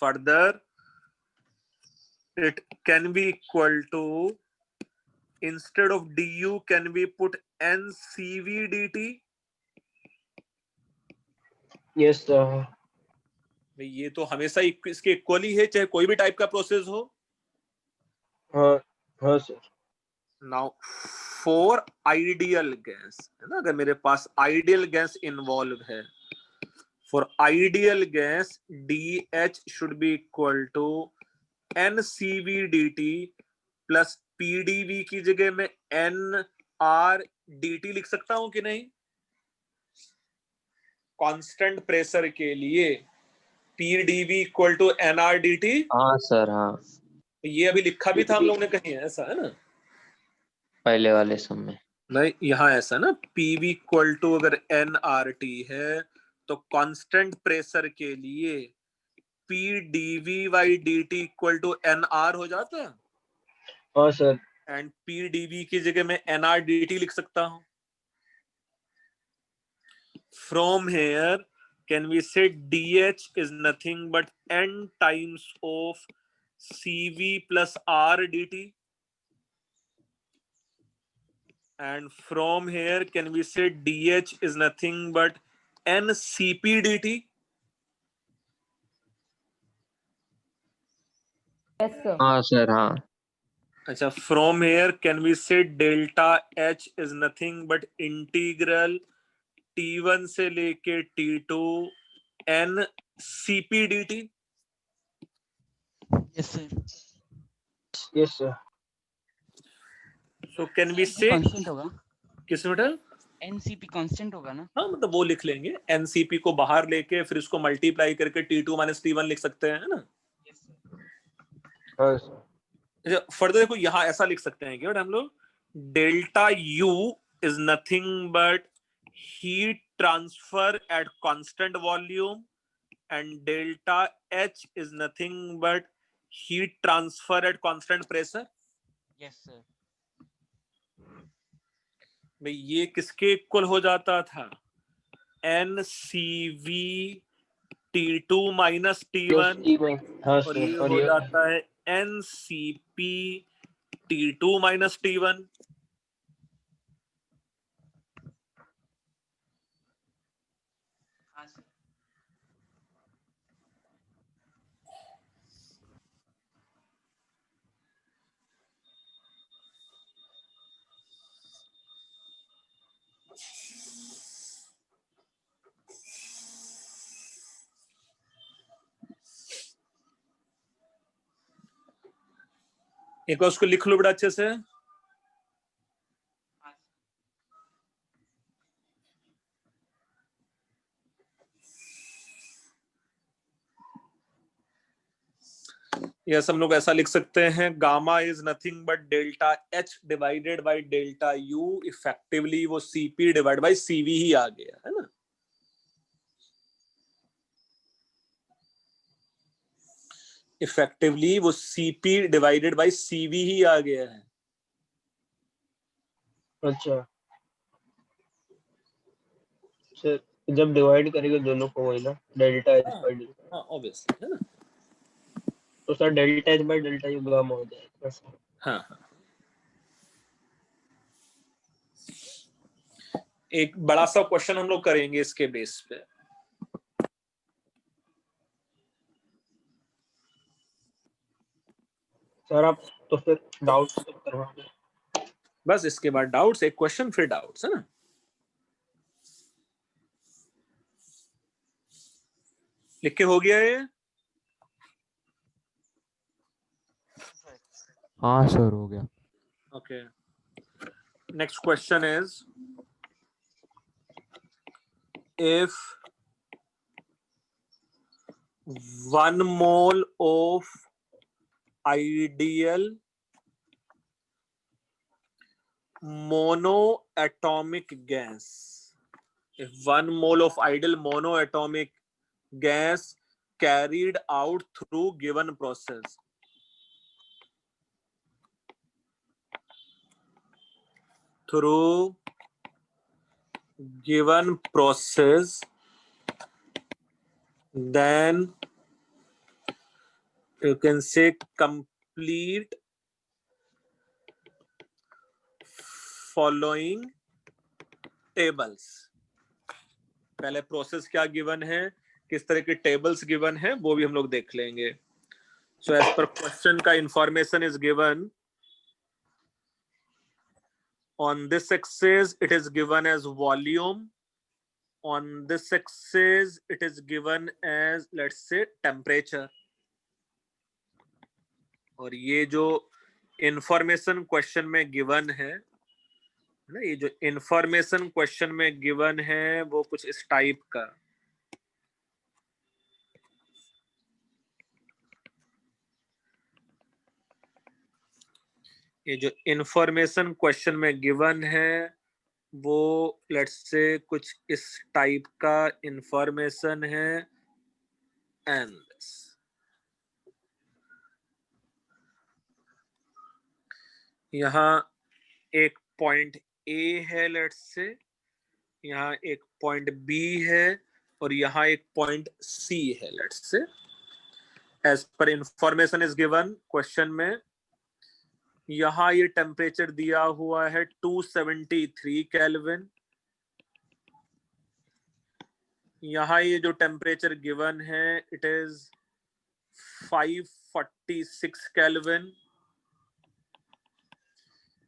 Further it can be equal to, instead of du can we put ncv dt? Yes sir. भाई ये तो हमेशा इसके इक्वल ही है, चाहे कोई भी टाइप का प्रोसेस हो। हाँ हाँ sir. Now for ideal gas, है ना, अगर मेरे पास आइडियल गैस इन्वॉल्व है, for ideal gas D H should be equal to NCV dt plus PDV की जगह में एन आर dt लिख सकता हूं कि नहीं? कांस्टेंट प्रेशर के लिए PDV equal to N R dt। हाँ सर, हाँ ये अभी लिखा भी था हम लोग ने कहीं, ऐसा है ना पहले वाले सब में। नहीं, यहाँ ऐसा ना, पीवी इक्वल टू अगर एन आर टी है तो कांस्टेंट प्रेशर के लिए P DV by D T equal to N R हो जाता है। हाँ सर। एंड पी डीवी की जगह मैं एन आर डी टी लिख सकता हूं। From here can we say D H is nothing but N times of CV plus R D T, and from here can we say dh is nothing but ncp dt? yes sir. हाँ सर, हाँ। अच्छा, from here can we say delta h is nothing but integral t1 से लेके t2 ncp dt? Yes sir. Yes sir. so can we say constant होगा, किस बेटा? एनसीपी कांस्टेंट होगा ना। हाँ, मतलब वो लिख लेंगे, एनसीपी को बाहर लेके फिर इसको मल्टीप्लाई करके t2 माइनस t1 लिख सकते हैं, है ना। हाँ सर। फर्दर देखो यहाँ ऐसा लिख सकते हैं कि हम लोग delta U is nothing but heat transfer at constant volume and delta H is nothing but heat transfer at constant pressure. Yes sir. भाई ये किसके इक्वल हो जाता था? N C V T two minus T1, हाँ और सर। ये और हो ये जाता है N C P T2 minus T1। हाँ सर। एक बार उसको लिख लो बड़ा अच्छे से। यस, हम लोग ऐसा लिख सकते हैं, gamma is nothing but delta H divided by delta U. Effectively वो सीपी डिवाइड बाय सीवी ही आ गया है ना। इफेक्टिवली वो सीपी डिवाइडेड बाय सीवी ही आ गया है। अच्छा सर, जब डिवाइड करेंगे दोनों को वही ना, डेल्टा एच बाय डेल्टा। हाँ ऑब्वियसली है ना। तो sir delta H by delta U gamma हो जाएगा सर। हाँ हाँ। एक बड़ा सा क्वेश्चन हम लोग करेंगे इसके बेस पे। सर आप तो फिर डाउट्स तो करवा दो। बस इसके बाद डाउट्स, एक क्वेश्चन फिर डाउट्स, है ना। लिख के हो गया ये? हाँ सर हो गया। Okay, next question is, if 1 mole of ideal monoatomic gas, if 1 mole of ideal monoatomic gas carried out through given process, then you can say complete following tables। पहले प्रोसेस क्या गिवन है, किस तरह के टेबल्स गिवन है, वो भी हम लोग देख लेंगे। सो एज पर क्वेश्चन का information is given on this axis, it is given as volume, on this axis it is given as, let's say, temperature। और ये जो इंफॉर्मेशन क्वेश्चन में गिवन है ना, ये जो इंफॉर्मेशन क्वेश्चन में गिवन है वो कुछ इस टाइप का, ये जो इंफॉर्मेशन क्वेश्चन में गिवन है वो लेट्स से कुछ इस टाइप का इंफॉर्मेशन है। एंड यहाँ एक पॉइंट ए है, लेट्स से यहाँ एक पॉइंट बी है और यहाँ एक पॉइंट सी है, let's say. As per information is given question में, यहाँ ये टेम्परेचर दिया हुआ है 273 केल्विन, यहाँ ये जो टेम्परेचर गिवन है इट इज 546 केल्विन,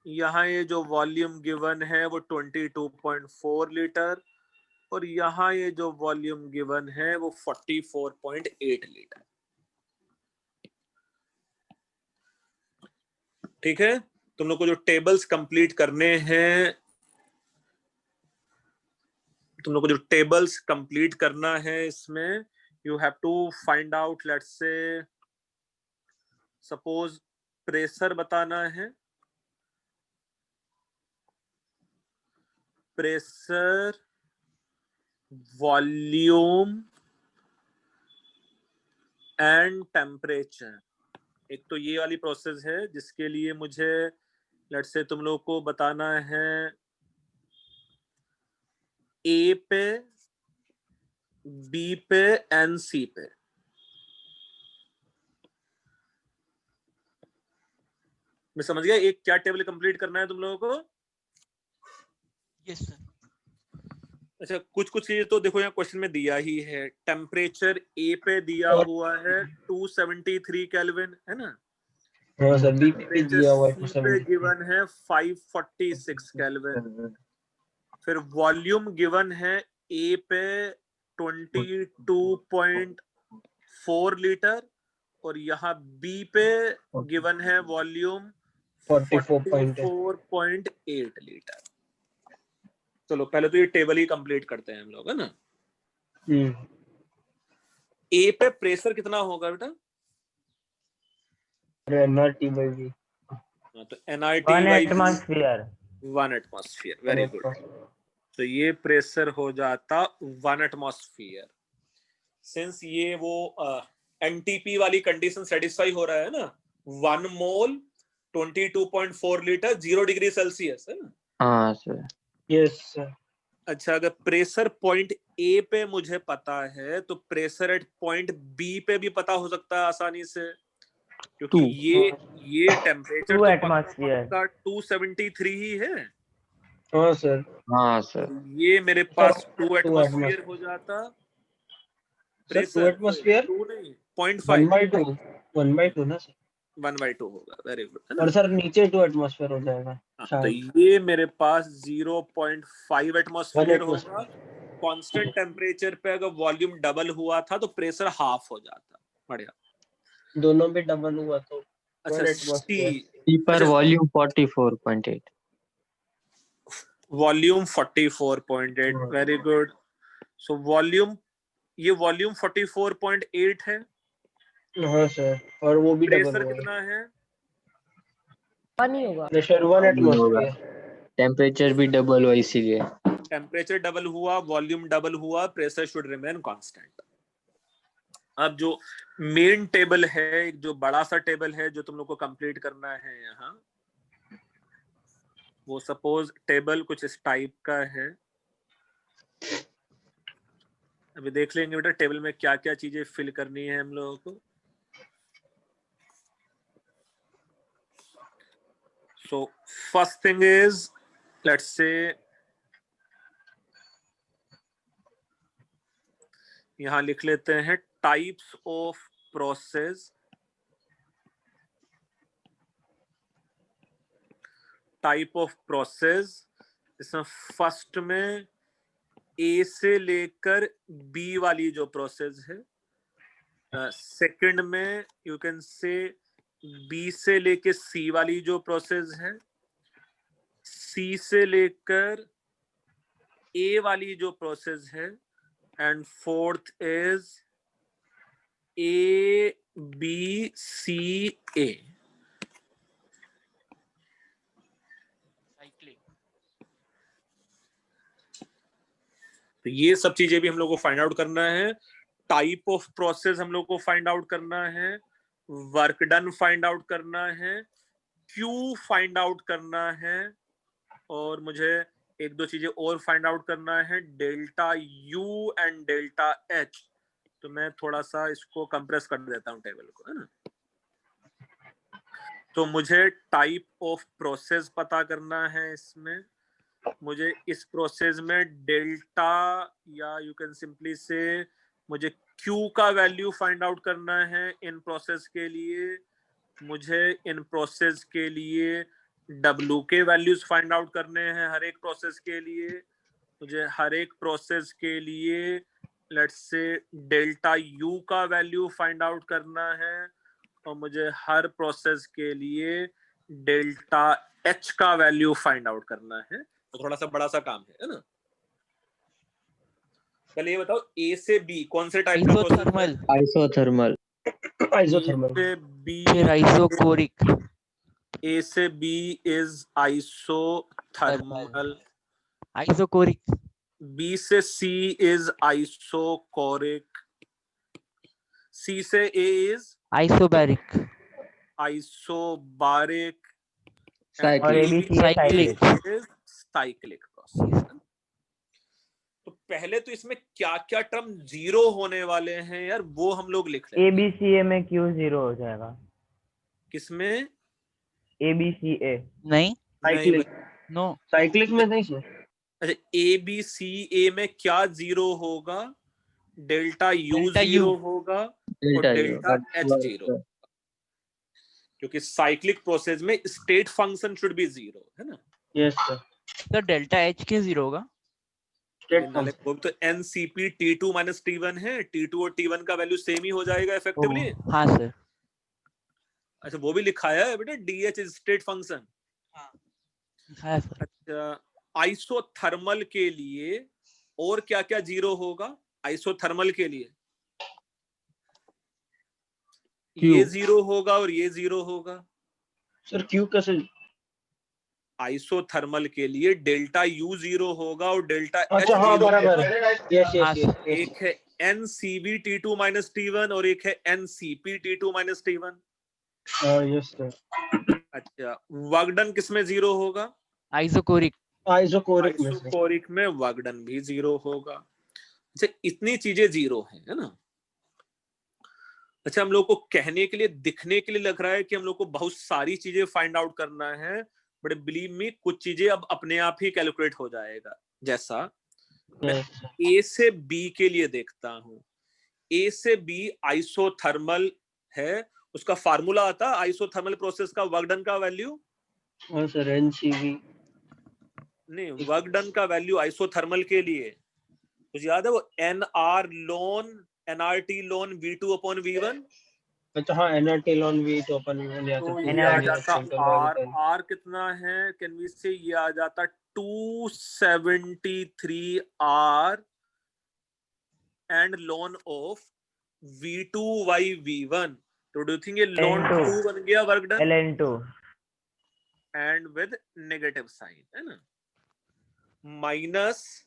यहाँ ये जो वॉल्यूम गिवन है वो 22.4 लीटर और यहाँ ये जो वॉल्यूम गिवन है वो 44.8 लीटर। ठीक है, तुम लोग को जो टेबल्स कंप्लीट करने हैं, तुम लोग को जो टेबल्स कंप्लीट करना है इसमें, you have to find out, let's say suppose pressure बताना है, प्रेशर, वॉल्यूम एंड टेम्परेचर। एक तो ये वाली प्रोसेस है जिसके लिए मुझे लेट्स से तुम लोग को बताना है ए पे, बी पे एंड सी पे। मैं समझ गया एक क्या टेबल कंप्लीट करना है तुम लोगों को। Yes sir. अच्छा, कुछ कुछ चीजें तो देखो यहाँ क्वेश्चन में दिया ही है। टेम्परेचर ए पे दिया हुआ है 273 केल्विन, है ना। हाँ सर, बी पे दिया हुआ है सी पे गिवन है 546 केल्विन। फिर वॉल्यूम गिवन है ए पे 22.4 लीटर और यहाँ बी पे गिवन है वॉल्यूम 44.8 लीटर। चलो पहले तो ये टेबल ही कंप्लीट करते हैं हम लोग, है ना। ए पे प्रेशर कितना होगा बेटा? nRT by V. तो nRT 1 by atmosphere. 1 atmosphere, very good. तो ये प्रेशर हो जाता 1 एटमॉस्फेयर। सिंस ये वो एनटीपी वाली कंडीशन सेटिस्फाई हो रहा है ना, 1 मोल 22.4 लीटर 0 डिग्री सेल्सियस है ना। हाँ सर। Yes sir. अच्छा, अगर प्रेशर पॉइंट ए पे मुझे पता है तो प्रेशर एट पॉइंट बी पे भी पता हो सकता है आसानी से, क्योंकि ये टेम्परेचर 2 तो atmosphere. पक्का 273 ही है। हाँ सर। हाँ सर। ये मेरे पास 2 2 एटमॉस्फेयर हो जाता। सर 2 प्रेशर एटमॉस्फेयर 2 नहीं 0.5 1/2 ना सर। 1/2 होगा, वेरी गुड। और सर नीचे 2 एटमॉस्फेयर हो जाएगा तो शायद। ये मेरे पास 0.5 एटमॉस्फेयर 1 होगा। कांस्टेंट टेम्परेचर पे अगर वॉल्यूम डबल हुआ था तो प्रेशर हाफ हो जाता। बढ़िया। दोनों भी डबल हुआ तो 1 अच्छा, एटमॉस्फेयर। सी पर volume 44.8। Volume 44.8, very good. So volume, ये वॉल्यूम 44.8 है। हाँ सर, और वो भी डबल प्रेशर हुआ है। कितना है? नहीं होगा। Pressure 1 atmosphere. टेम्परेचर भी डबल हुआ इसीलिए। टेम्परेचर डबल हुआ, वॉल्यूम डबल हुआ, प्रेशर शुड रिमेन कांस्टेंट। अब जो मेन टेबल है, जो बड़ा सा टेबल है जो तुम लोग को कंप्लीट करना है यहाँ, वो सपोज टेबल कुछ इस टाइप का है। अभी देख लेंगे बेटा टेबल में क्या क्या चीजें फिल करनी है हम लोगों को। So first thing is, let's say यहां लिख लेते हैं types of process. Type of process, इसमें फर्स्ट में ए से लेकर बी वाली जो प्रोसेस है, सेकंड में यू कैन से बी से लेकर सी वाली जो प्रोसेस है, सी से लेकर ए वाली जो प्रोसेस है, and fourth is A B C A. तो ये सब चीजें भी हम लोग को फाइंड आउट करना है। टाइप ऑफ प्रोसेस हम लोग को फाइंड आउट करना है, वर्क डन फाइंड आउट करना है, क्यू फाइंड आउट करना है, और मुझे एक दो चीजें और फाइंड आउट करना है, delta U and delta H. तो मैं थोड़ा सा इसको कंप्रेस कर देता हूँ टेबल को, है ना। तो मुझे टाइप ऑफ प्रोसेस पता करना है, इसमें मुझे इस प्रोसेस में डेल्टा या यू कैन सिंपली से मुझे क्यू का वैल्यू फाइंड आउट करना है इन प्रोसेस के लिए। मुझे इन प्रोसेस के लिए डब्ल्यू के वैल्यूज फाइंड आउट करने हैं हर एक प्रोसेस के लिए। मुझे हर एक प्रोसेस के लिए लेट्स से डेल्टा यू का वैल्यू फाइंड आउट करना है, और मुझे हर प्रोसेस के लिए डेल्टा एच का वैल्यू फाइंड आउट करना है। तो थोड़ा सा बड़ा सा काम है ना। पहले ये बताओ ए से बी कौन से टाइप का प्रोसेस है? आइसोथर्मल। आइसोथर्मल। ए से बी, फिर आइसोकोरिक। ए से B is isothermal. Isochoric. B से सी इज आइसोकोरिक। सी से ए इज आइसोबैरिक। आइसोबारिक। और ABC है साइक्लिक। Cyclic process. तो पहले तो इसमें क्या क्या टर्म जीरो होने वाले हैं यार, वो हम लोग लिख लेते हैं। ABCA में Q 0 हो जाएगा। किसमें? ABCA। नहीं, साइक्लिक। नो, साइक्लिक में नहीं सर। अच्छा, ए बी सी ए में क्या जीरो होगा? Delta U delta zero U। होगा और डेल्टा एच जीरो, क्योंकि साइक्लिक प्रोसेस में state function should be zero, है ना। Yes sir. तो डेल्टा H क्यों जीरो होगा? वो तो एनसीपी T2 माइनस T1 है, T2 और T1 का वैल्यू सेम ही हो जाएगा इफेक्टिवली। हाँ सर। अच्छा, वो भी लिखाया है बेटा, DH इज स्टेट फंक्शन। हाँ सर। अच्छा, आइसोथर्मल के लिए और क्या क्या जीरो होगा? आइसोथर्मल के लिए ये 0 होगा और ये 0 होगा। सर क्यू कैसे? आइसोथर्मल के लिए डेल्टा यू 0 होगा और डेल्टा एच अच्छा हाँ 0 बराबर। होगा। Yes yes yes. एक है NCB T2 माइनस T1 और एक है NCP T2 minus T1। Yes sir. अच्छा, वर्क डन किसमें 0 होगा? आइसोकोरिक आइसोकोरिक में से। आइसोकोरिक में वर्क डन भी 0 होगा। अच्छा, इतनी चीजें 0 हैं, है ना। अच्छा, हम लोग को कहने के लिए, दिखने के लिए लग रहा है कि हम लोग को बहुत सारी चीजें फाइंड आउट करना है, बट बिलीव मी कुछ चीजें अब अपने आप ही कैलकुलेट हो जाएगा। जैसा मैं A से B के लिए देखता हूं, A से B आइसोथर्मल है, उसका फार्मूला आता है आइसोथर्मल प्रोसेस का वर्क डन का वैल्यू। हाँ सर NCV नहीं, वर्क डन का वैल्यू आइसोथर्मल के लिए कुछ याद है? वो nRT ln V2 upon V1। अच्छा हाँ nRT ln V2 upon V1 या तो ये आ जाता R कितना है? कैन वी से ये आ जाता 273 R and ln of V2 by V1। तो डू थिंक ये ln 2 बन गया work done ln2 and with negative sign, है ना, minus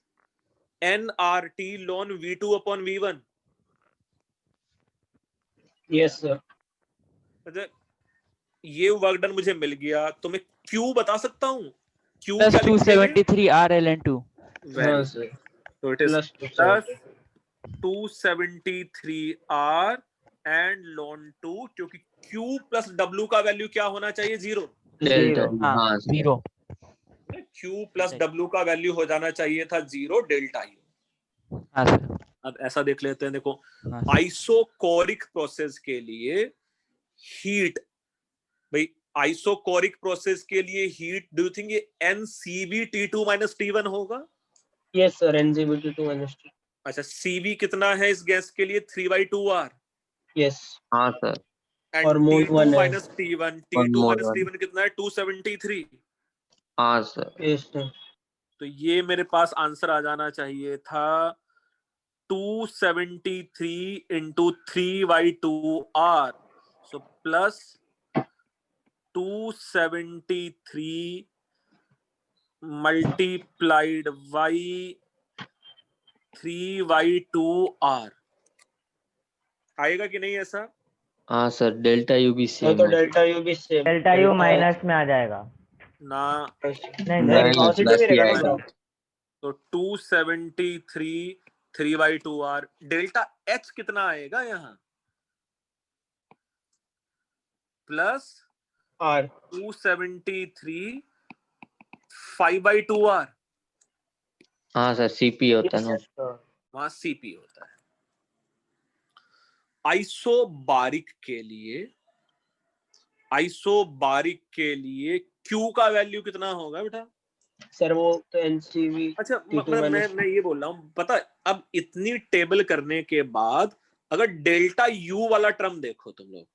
nRT ln V2 upon V1। Yes sir. अच्छा, ये वर्क डन मुझे मिल गया, तो मैं Q बता सकता हूँ। Q प्लस क्या लिखेंगे? 273 R ln2। हाँ सर। तो it is plus 273 R and ln 2, क्योंकि Q प्लस W का वैल्यू क्या होना चाहिए? 0। डेल्टा हाँ हाँ 0। Q प्लस W का वैल्यू हो जाना चाहिए था 0 डेल्टा U। हाँ सर। अब ऐसा देख लेते हैं, देखो हाँ आइसोकोरिक प्रोसेस के लिए हीट, भाई आइसोकोरिक प्रोसेस के लिए हीट, डू यू थिंक ये NCB T2 माइनस T1 होगा? Yes sir NCB T2 minus T। अच्छा, CV कितना है इस गैस के लिए? 3/2R। यस हाँ सर। और मोल T2 1 है। Minus T1, T2 minus T1 कितना है? 273। हाँ सर। Yes sir. तो ये मेरे पास आंसर आ जाना चाहिए था 273 into 3/2R। So plus 273 multiplied by 3/2R। आएगा कि नहीं ऐसा? हाँ सर, डेल्टा यू भी तो सेम है। डेल्टा यू भी सेम। डेल्टा यू माइनस में आ जाएगा। ना, नहीं नहीं, पॉजिटिव प्लस ही ही रहेगा आएगा। ना। तो 273 3/2R। डेल्टा H कितना आएगा यहाँ? Plus R 273 5/2R। हाँ सर, सीपी होता है ना। वहां CP होता है। आइसोबारिक के लिए Q का वैल्यू कितना होगा बेटा? सर वो तो NCV अच्छा, T2 मैं ये बोल रहा हूँ, पता अब इतनी टेबल करने के बाद अगर डेल्टा U वाला टर्म देखो तुम लोग,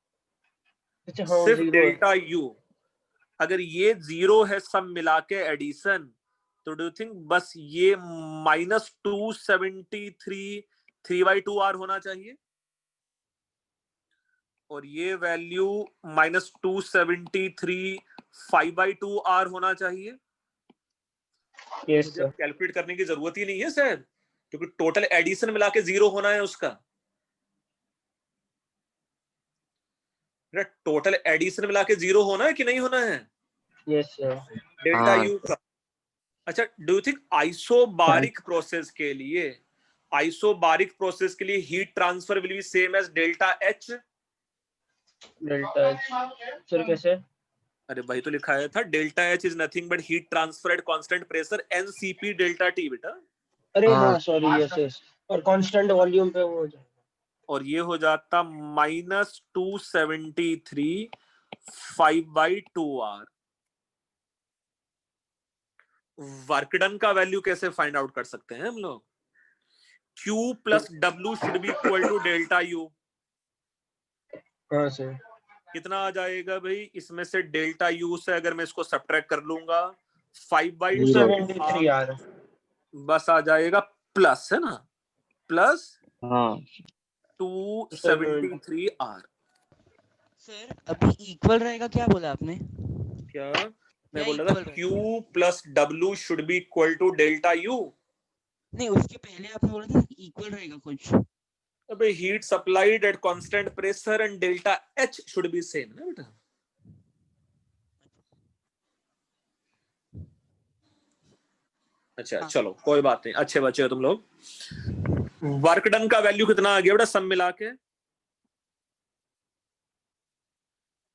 अच्छा हाँ सिर्फ 0 है। डेल्टा U, अगर ये 0 है सब मिला के एडिशन, तो डू थिंक बस ये -273 3/2R होना चाहिए, और ये वैल्यू -273 5/2R होना चाहिए। यस मुझे सर। कैलकुलेट करने की जरूरत ही नहीं है शायद, क्योंकि टोटल एडिशन मिला के 0 होना है उसका। टोटल एडिशन मिला के 0 होना है कि नहीं होना है? Yes sir. डेल्टा हाँ। यू का। अच्छा, do you think isobaric process के लिए heat transfer will be same as delta H? Delta H sir कैसे? अरे भाई, तो लिखा है था delta H is nothing but heat transfer at constant pressure NCP delta T बेटा। अरे हाँ। हाँ सॉरी यस यस। और कांस्टेंट वॉल्यूम पे वो हो जाएगा। और ये हो जाता -273 5/2R। वर्क डन का वैल्यू कैसे फाइंड आउट कर सकते हैं हम लोग? Q plus W should be equal to delta U। हाँ सर। कितना आ जाएगा भाई? इसमें से डेल्टा U से अगर मैं इसको सब्ट्रैक्ट कर लूंगा 5/2 यार बस आ जाएगा प्लस, है ना, प्लस हाँ 273R। सर अभी इक्वल रहेगा, क्या बोला आपने? क्या मैं क्या बोल रहा था? equal Q plus W should be equal to delta U। नहीं, उसके पहले आपने बोला था इक्वल रहेगा कुछ। अबे heat supplied eight constant pressure and delta H should be same ना बेटा। अच्छा हाँ। चलो कोई बात नहीं, अच्छे बच्चे हो तुम लोग। वर्क डन का वैल्यू कितना आ गया बेटा सब मिला के?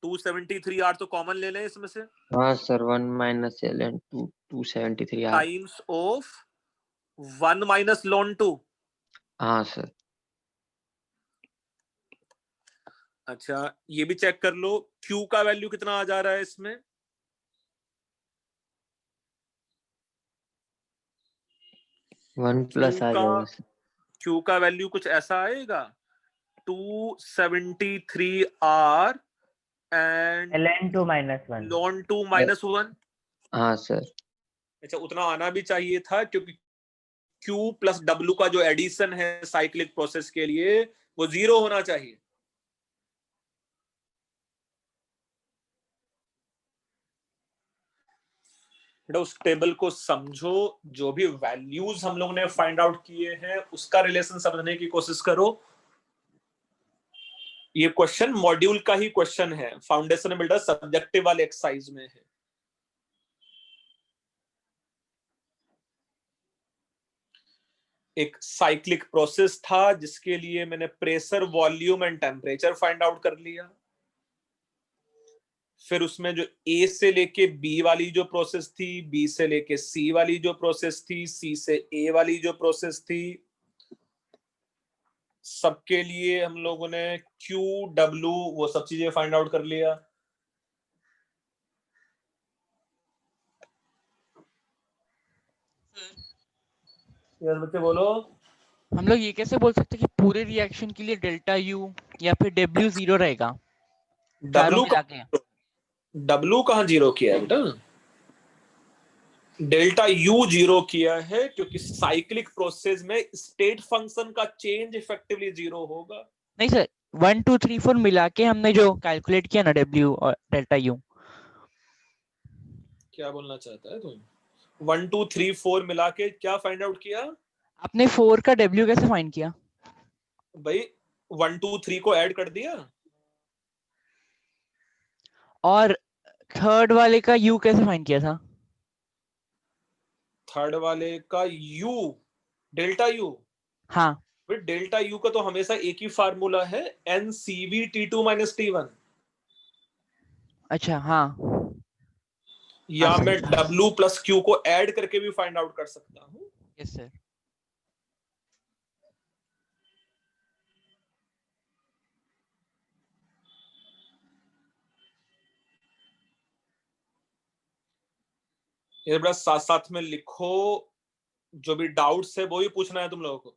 273 आर तो कॉमन ले लें इसमें से, हाँ sir, 1 minus L and 273 R. Times of 1 minus ln 2। हाँ सर। अच्छा ये भी चेक कर लो, Q का वैल्यू कितना आ जा रहा है इसमें? 1 प्लस आ जाएगा सर। Q का वैल्यू कुछ ऐसा आएगा, 273 R एंड ln2 -1 ln 2 -1। हाँ सर। अच्छा उतना आना भी चाहिए था, क्योंकि Q प्लस W का जो एडिशन है साइक्लिक प्रोसेस के लिए वो 0 होना चाहिए। बेटा उस टेबल को समझो, जो भी वैल्यूज हम लोग ने फाइंड आउट किए हैं उसका रिलेशन समझने की कोशिश करो। ये क्वेश्चन मॉड्यूल का ही क्वेश्चन है, फाउंडेशन बिल्डर सब्जेक्टिव वाले एक्सरसाइज में है। एक साइक्लिक प्रोसेस था जिसके लिए मैंने pressure, volume and temperature find out कर लिया। फिर उसमें जो ए से लेके बी वाली जो प्रोसेस थी, बी से लेके सी वाली जो प्रोसेस थी, सी से ए वाली जो प्रोसेस थी, सबके लिए हम लोगों ने क्यू डब्ल्यू वो सब चीजें फाइंड आउट कर लिया। यार बच्चे बोलो। हम लोग ये कैसे बोल सकते हैं कि पूरे रिएक्शन के लिए डेल्टा यू या फिर डब्ल्यू 0 रहेगा चारों मिला के? डब्ल्यू कहाँ जीरो किया है बेटा? डेल्टा यू 0 किया है, क्योंकि साइक्लिक प्रोसेस में स्टेट फंक्शन का चेंज इफेक्टिवली 0 होगा। नहीं सर, 1 2 3 4 मिला के हमने जो कैलकुलेट किया ना डब्ल्यू और डेल्टा यू। क्या बोलना चाहता है तुम? 1 2 3 4 मिला के क्या फाइंड आउट किया? आपने 4 का डब्ल्यू कैसे फाइंड किया? भाई 1 2 3 को ऐड कर दिया। और थर्ड वाले का यू कैसे फाइंड किया था? थर्ड वाले का यू, डेल्टा यू। हाँ। फिर डेल्टा यू का तो हमेशा एक ही फार्मूला है, NCV T2 - T1। अच्छा हाँ। या मैं W प्लस Q को ऐड करके भी फाइंड आउट कर सकता हूँ। Yes sir. ये बड़ा साथ साथ में लिखो, जो भी डाउट्स है वो ही पूछना है तुम लोगों को।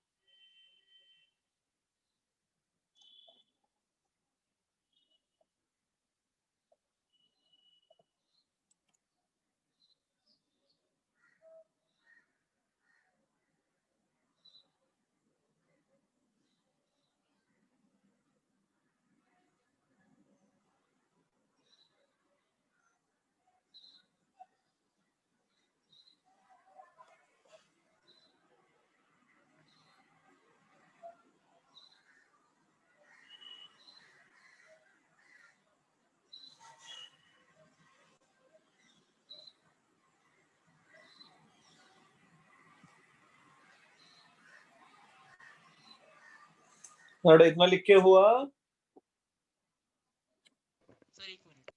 अरे इतना लिख के हुआ? सर एक मिनट।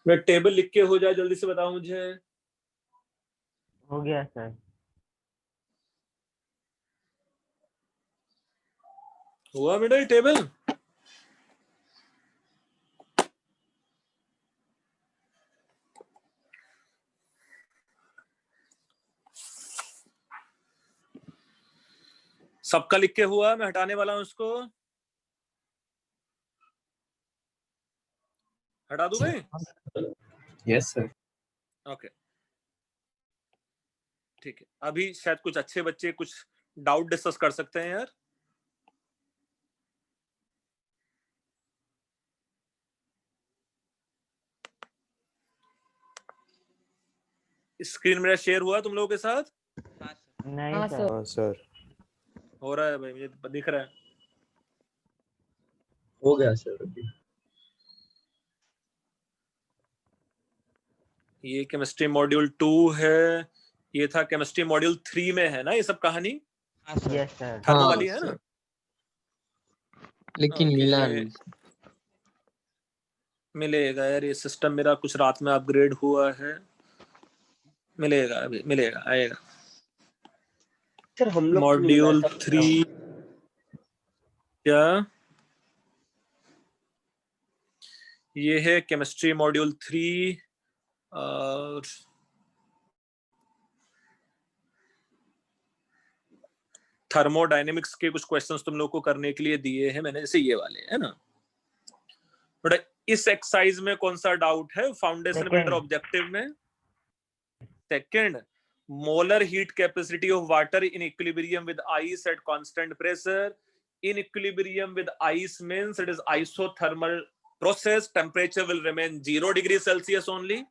मैं टेबल लिख के हो जाए जल्दी से बताओ मुझे। हो गया सर। हुआ बेटा ये टेबल? सबका लिख के हुआ? मैं हटाने वाला हूं उसको। हटा दूं भाई? Yes sir. ओके ठीक है। अभी शायद कुछ अच्छे बच्चे कुछ डाउट डिस्कस कर सकते हैं यार। स्क्रीन मेरा शेयर हुआ तुम लोगों के साथ? नहीं सर। हाँ सर। हो रहा है भाई, मुझे दिख रहा है। हो गया सर अभी। ये केमिस्ट्री मॉड्यूल 2 है। ये था केमिस्ट्री मॉड्यूल 3 में है ना ये सब कहानी? Yes sir. थर्मो हाँ वाली है ना? सर, लेकिन ओके, मिला नहीं। मिलेगा यार। ये सिस्टम मेरा कुछ रात में अपग्रेड हुआ है। मिलेगा अभी, मिलेगा, आएगा। सर हम लोग मॉड्यूल 3 क्या? ये है केमिस्ट्री मॉड्यूल 3 और थर्मोडायनेमिक्स के कुछ क्वेश्चंस तुम लोग को करने के लिए दिए हैं मैंने, जैसे ये वाले है ना। बट इस एक्सरसाइज में कौन सा डाउट है? फाउंडेशन बिल्डर ऑब्जेक्टिव में second, molar heat capacity of water in equilibrium with ice eight constant pressure. In equilibrium with ice means it is isothermal process, temperature will remain 0 degree Celsius only.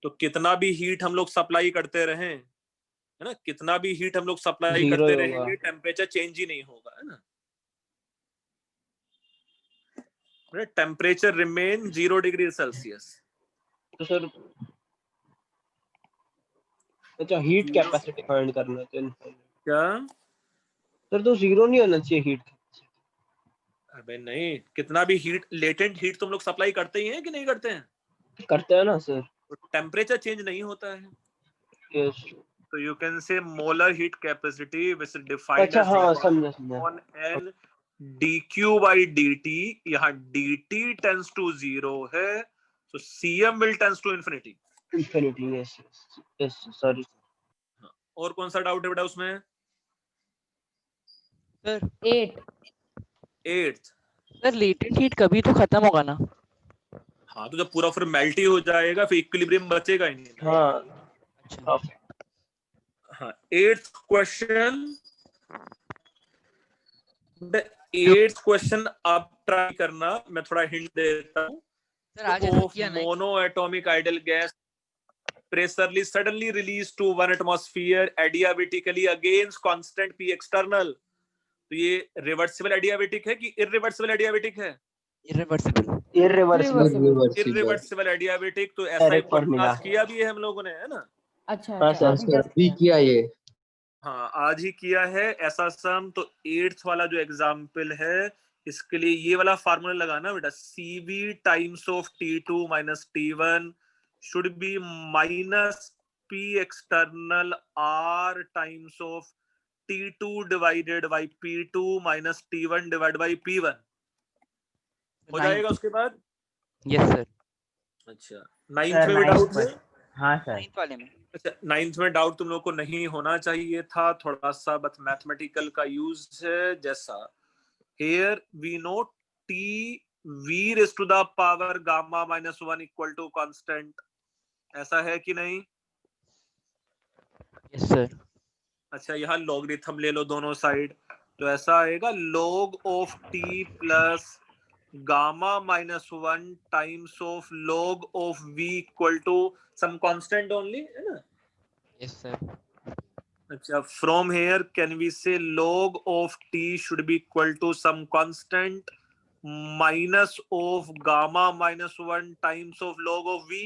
तो कितना भी हीट हम लोग सप्लाई करते रहे, है ना, कितना भी हीट हम लोग सप्लाई करते रहेंगे, टेम्परेचर चेंज ही नहीं होगा, है ना। Temperature remain 0 degree Celsius. तो सर अच्छा हीट कैपेसिटी फाइंड करना है तो क्या? सर तो 0 नहीं होना चाहिए हीट। अबे नहीं, कितना भी हीट, लेटेंट हीट तुम लोग सप्लाई करते ही हैं कि नहीं करते हैं? करते हैं ना सर। तो टेम्परेचर चेंज नहीं होता है। यस। तो you can say molar heat capacity which is defined अच्छा एज हाँ समझा। On L dq by dt। यहाँ dt tends to 0 है, so cm will tends to infinity। Infinity. Yes yes sorry. और कौन सा डाउट है बेटा उसमें? Sir 8th। Sir latent heat कभी तो खत्म होगा ना? हाँ तो जब पूरा फिर मेल्ट ही हो जाएगा, फिर इक्विलिब्रियम बचेगा ही नहीं। हाँ अच्छा हाँ 8th क्वेश्चन। एट्थ क्वेश्चन आप ट्राई करना, मैं थोड़ा हिंट देता हूँ। सर आज ऐसा Of किया ना monoatomic ideal gas pressurely suddenly released to 1 atmosphere adiabatically against constant P external। तो ये रिवर्सिबल एडियाबेटिक है कि इररिवर्सिबल एडियाबेटिक है? Irreversible adiabatic. तो ऐसा ही पॉडकास्ट किया भी है हम लोगों ने, है ना। हाँ सर अभी किया ये। हाँ आज ही किया है ऐसा सम। तो 8th वाला जो एग्जाम्पल है इसके लिए ये वाला फार्मूला लगाना बेटा, CV times of T2 minus T1 should be minus P external R times of T2 divided by P2 minus T1 divided by P1। हो जाएगा उसके बाद? Yes sir. अच्छा 9th में भी डाउट है? हाँ सर। 9th वाले में अच्छा 9th में डाउट तुम लोग को नहीं होना चाहिए था, थोड़ा सा बस मैथमेटिकल का यूज है। जैसा here we know T V raised to the power gamma minus 1 equal to constant, ऐसा है कि नहीं? Yes sir. अच्छा यहाँ लॉगरिथम ले लो दोनों साइड, तो ऐसा आएगा log of T plus gamma minus 1 times of log of V equal to some constant only, है ना। Yes sir. अच्छा from here can we say log of T should be equal to some constant minus of gamma minus 1 times of log of V।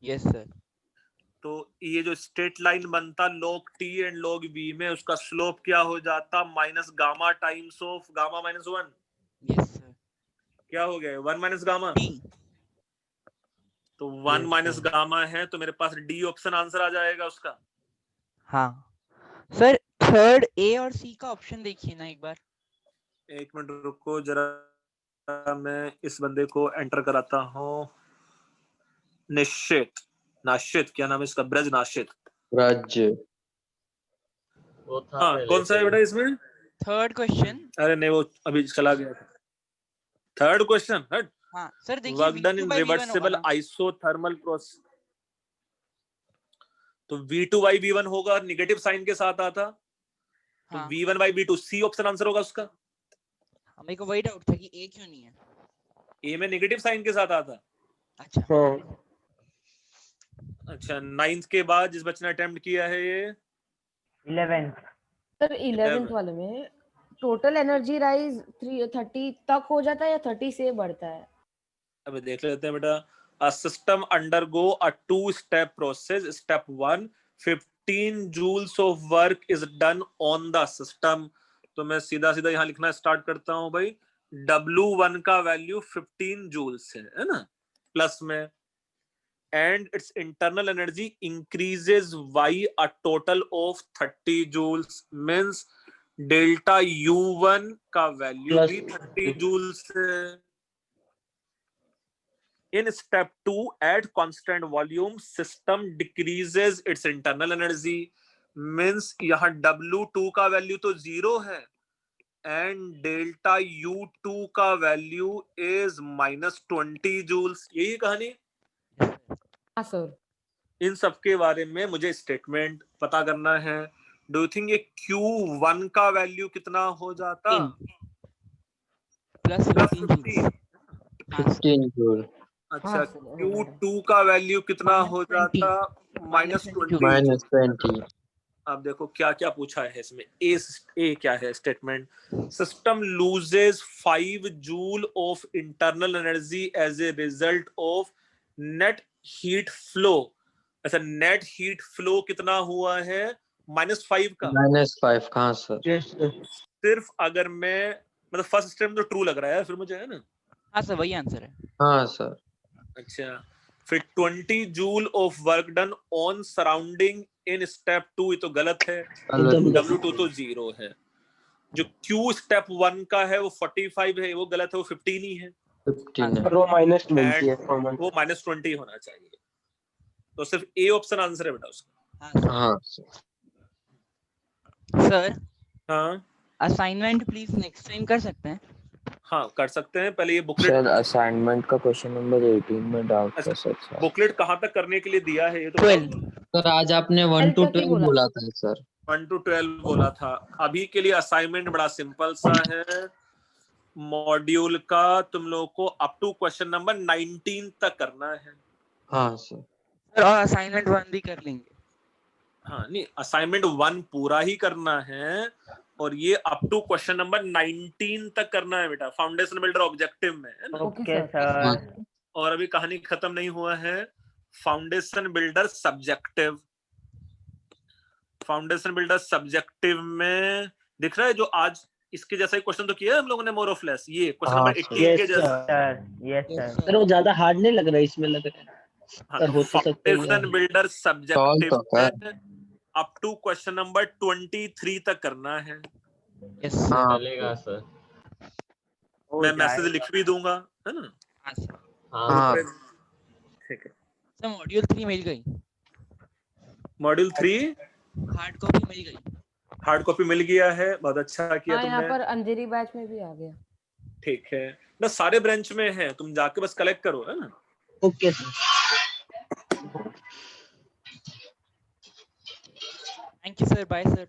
Yes sir. तो ये जो स्ट्रेट लाइन बनता log T and log V में, उसका स्लोप क्या हो जाता? Minus gamma times of gamma minus 1। Yes sir. क्या हो गया? 1 माइनस गामा। तो 1 माइनस गामा है, तो मेरे पास डी ऑप्शन आंसर आ जाएगा उसका। हाँ सर, थर्ड ए और सी का ऑप्शन देखिए ना एक बार। एक मिनट रुको जरा, मैं इस बंदे को एंटर कराता हूँ। निश्चित, नाशित, क्या नाम है इसका? ब्रज नाशित। ब्रज। वो था हाँ, पहले कौन सा है से। बेटा इसमें? Third question. अरे नहीं, वो अभी चला गया था। थर्ड क्वेश्चन, हट। हाँ सर देखिए, वर्क डन इन V2/V1 होगा रिवर्सिबल ना। आइसोथर्मल प्रोसेस, तो V2/V1 होगा, नेगेटिव साइन के साथ आता, तो हाँ V1/V2, सी ऑप्शन आंसर होगा उसका। मेरे को वही डाउट था कि ए क्यों नहीं है। ए में नेगेटिव साइन के साथ आता। अच्छा हाँ अच्छा, 9th के बाद जिस बच्चे ने अटेम्प्ट किया है ये 11 सर 11th वाले में टोटल एनर्जी राइज 30 तक हो जाता है या 30 से बढ़ता है? अब देख लेते हैं बेटा। A system undergo a two-step process. Step 1, 15 joules of work is done on the system. तो मैं सीधा सीधा यहाँ लिखना स्टार्ट करता हूँ भाई। W1 का वैल्यू 15 जूल्स है ना, प्लस में, and its internal energy increases by a total of 30 joules, means delta U1 का वैल्यू भी 30 जूल्स है। In step 2, at constant volume, system decreases its internal energy, means यहाँ W2 का वैल्यू तो 0 है and delta U2 का वैल्यू is -20 joules। यही कहानी। हाँ सर। इन सब के बारे में मुझे स्टेटमेंट पता करना है। डू यू थिंक ये Q1 का वैल्यू कितना हो जाता? Plus 15 joule. अच्छा, Q2 का वैल्यू कितना हो जाता? -20। -20। अब देखो क्या क्या पूछा है इसमें। ए क्या है statement? System loses 5 joule of internal energy as a result of net heat flow. अच्छा, नेट हीट फ्लो कितना हुआ है? -5 का। -5 कहाँ सर? सिर्फ अगर मैं मतलब फर्स्ट स्टेप तो ट्रू लग रहा है फिर मुझे, है ना? हाँ सर वही आंसर है। हाँ सर। अच्छा, फिर 20 joule of work done on surrounding in step 2, ये तो गलत है। W2 तो 0 है। जो Q स्टेप 1 का है वो 45 है, वो गलत है, वो 15 ही है। 15 है। और वो -20 है, वो -20 होना चाहिए। तो सिर्फ ए ऑप्शन आंसर है बेटा उसका। हाँ सर हाँ, असाइनमेंट प्लीज नेक्स्ट टाइम कर सकते हैं? हाँ कर सकते हैं। पहले ये बुकलेट, सर असाइनमेंट का क्वेश्चन नंबर 18 में डाउट था सर। बुकलेट कहाँ तक करने के लिए दिया है ये तो 12। सर आज आपने 1 to 12 बोला था सर। 1 to 12 बोला था। अभी के लिए असाइनमेंट बड़ा सिंपल सा है। मॉड्यूल का तुम लोगों को अप टू क्वेश्चन नंबर 19 तक करना है। हाँ सर। और असाइनमेंट 1 भी कर लेंगे। हाँ नहीं, असाइनमेंट 1 पूरा ही करना है और ये अप टू क्वेश्चन नंबर 19 तक करना है बेटा, फाउंडेशन बिल्डर ऑब्जेक्टिव में, है ना? Okay sir. और अभी कहानी खत्म नहीं हुआ है। Foundation builder subjective, foundation builder subjective में दिख रहा है जो आज इसके जैसा ही क्वेश्चन तो किया है हम लोगों ने मोर ऑफ लेस। ये क्वेश्चन नंबर 18 के जैसा। Yes sir. सर वो ज्यादा हार्ड नहीं लग रहा है, इसमें लग रहा है। Foundation builder subjective up to question number 23 तक करना है। यस चलेगा सर। मैं मैसेज लिख भी दूंगा, है ना? हाँ ठीक है। सर मॉड्यूल 3 मिल गई। मॉड्यूल 3 हार्ड कॉपी मिल गई। हार्ड कॉपी मिल गया है, बहुत अच्छा किया हाँ, यहाँ तुमने। पर अंधेरी बैच में भी आ गया। ठीक है ना, सारे ब्रांच में है, तुम जाके बस कलेक्ट करो, है ना? Okay sir. Thank you sir, bye sir.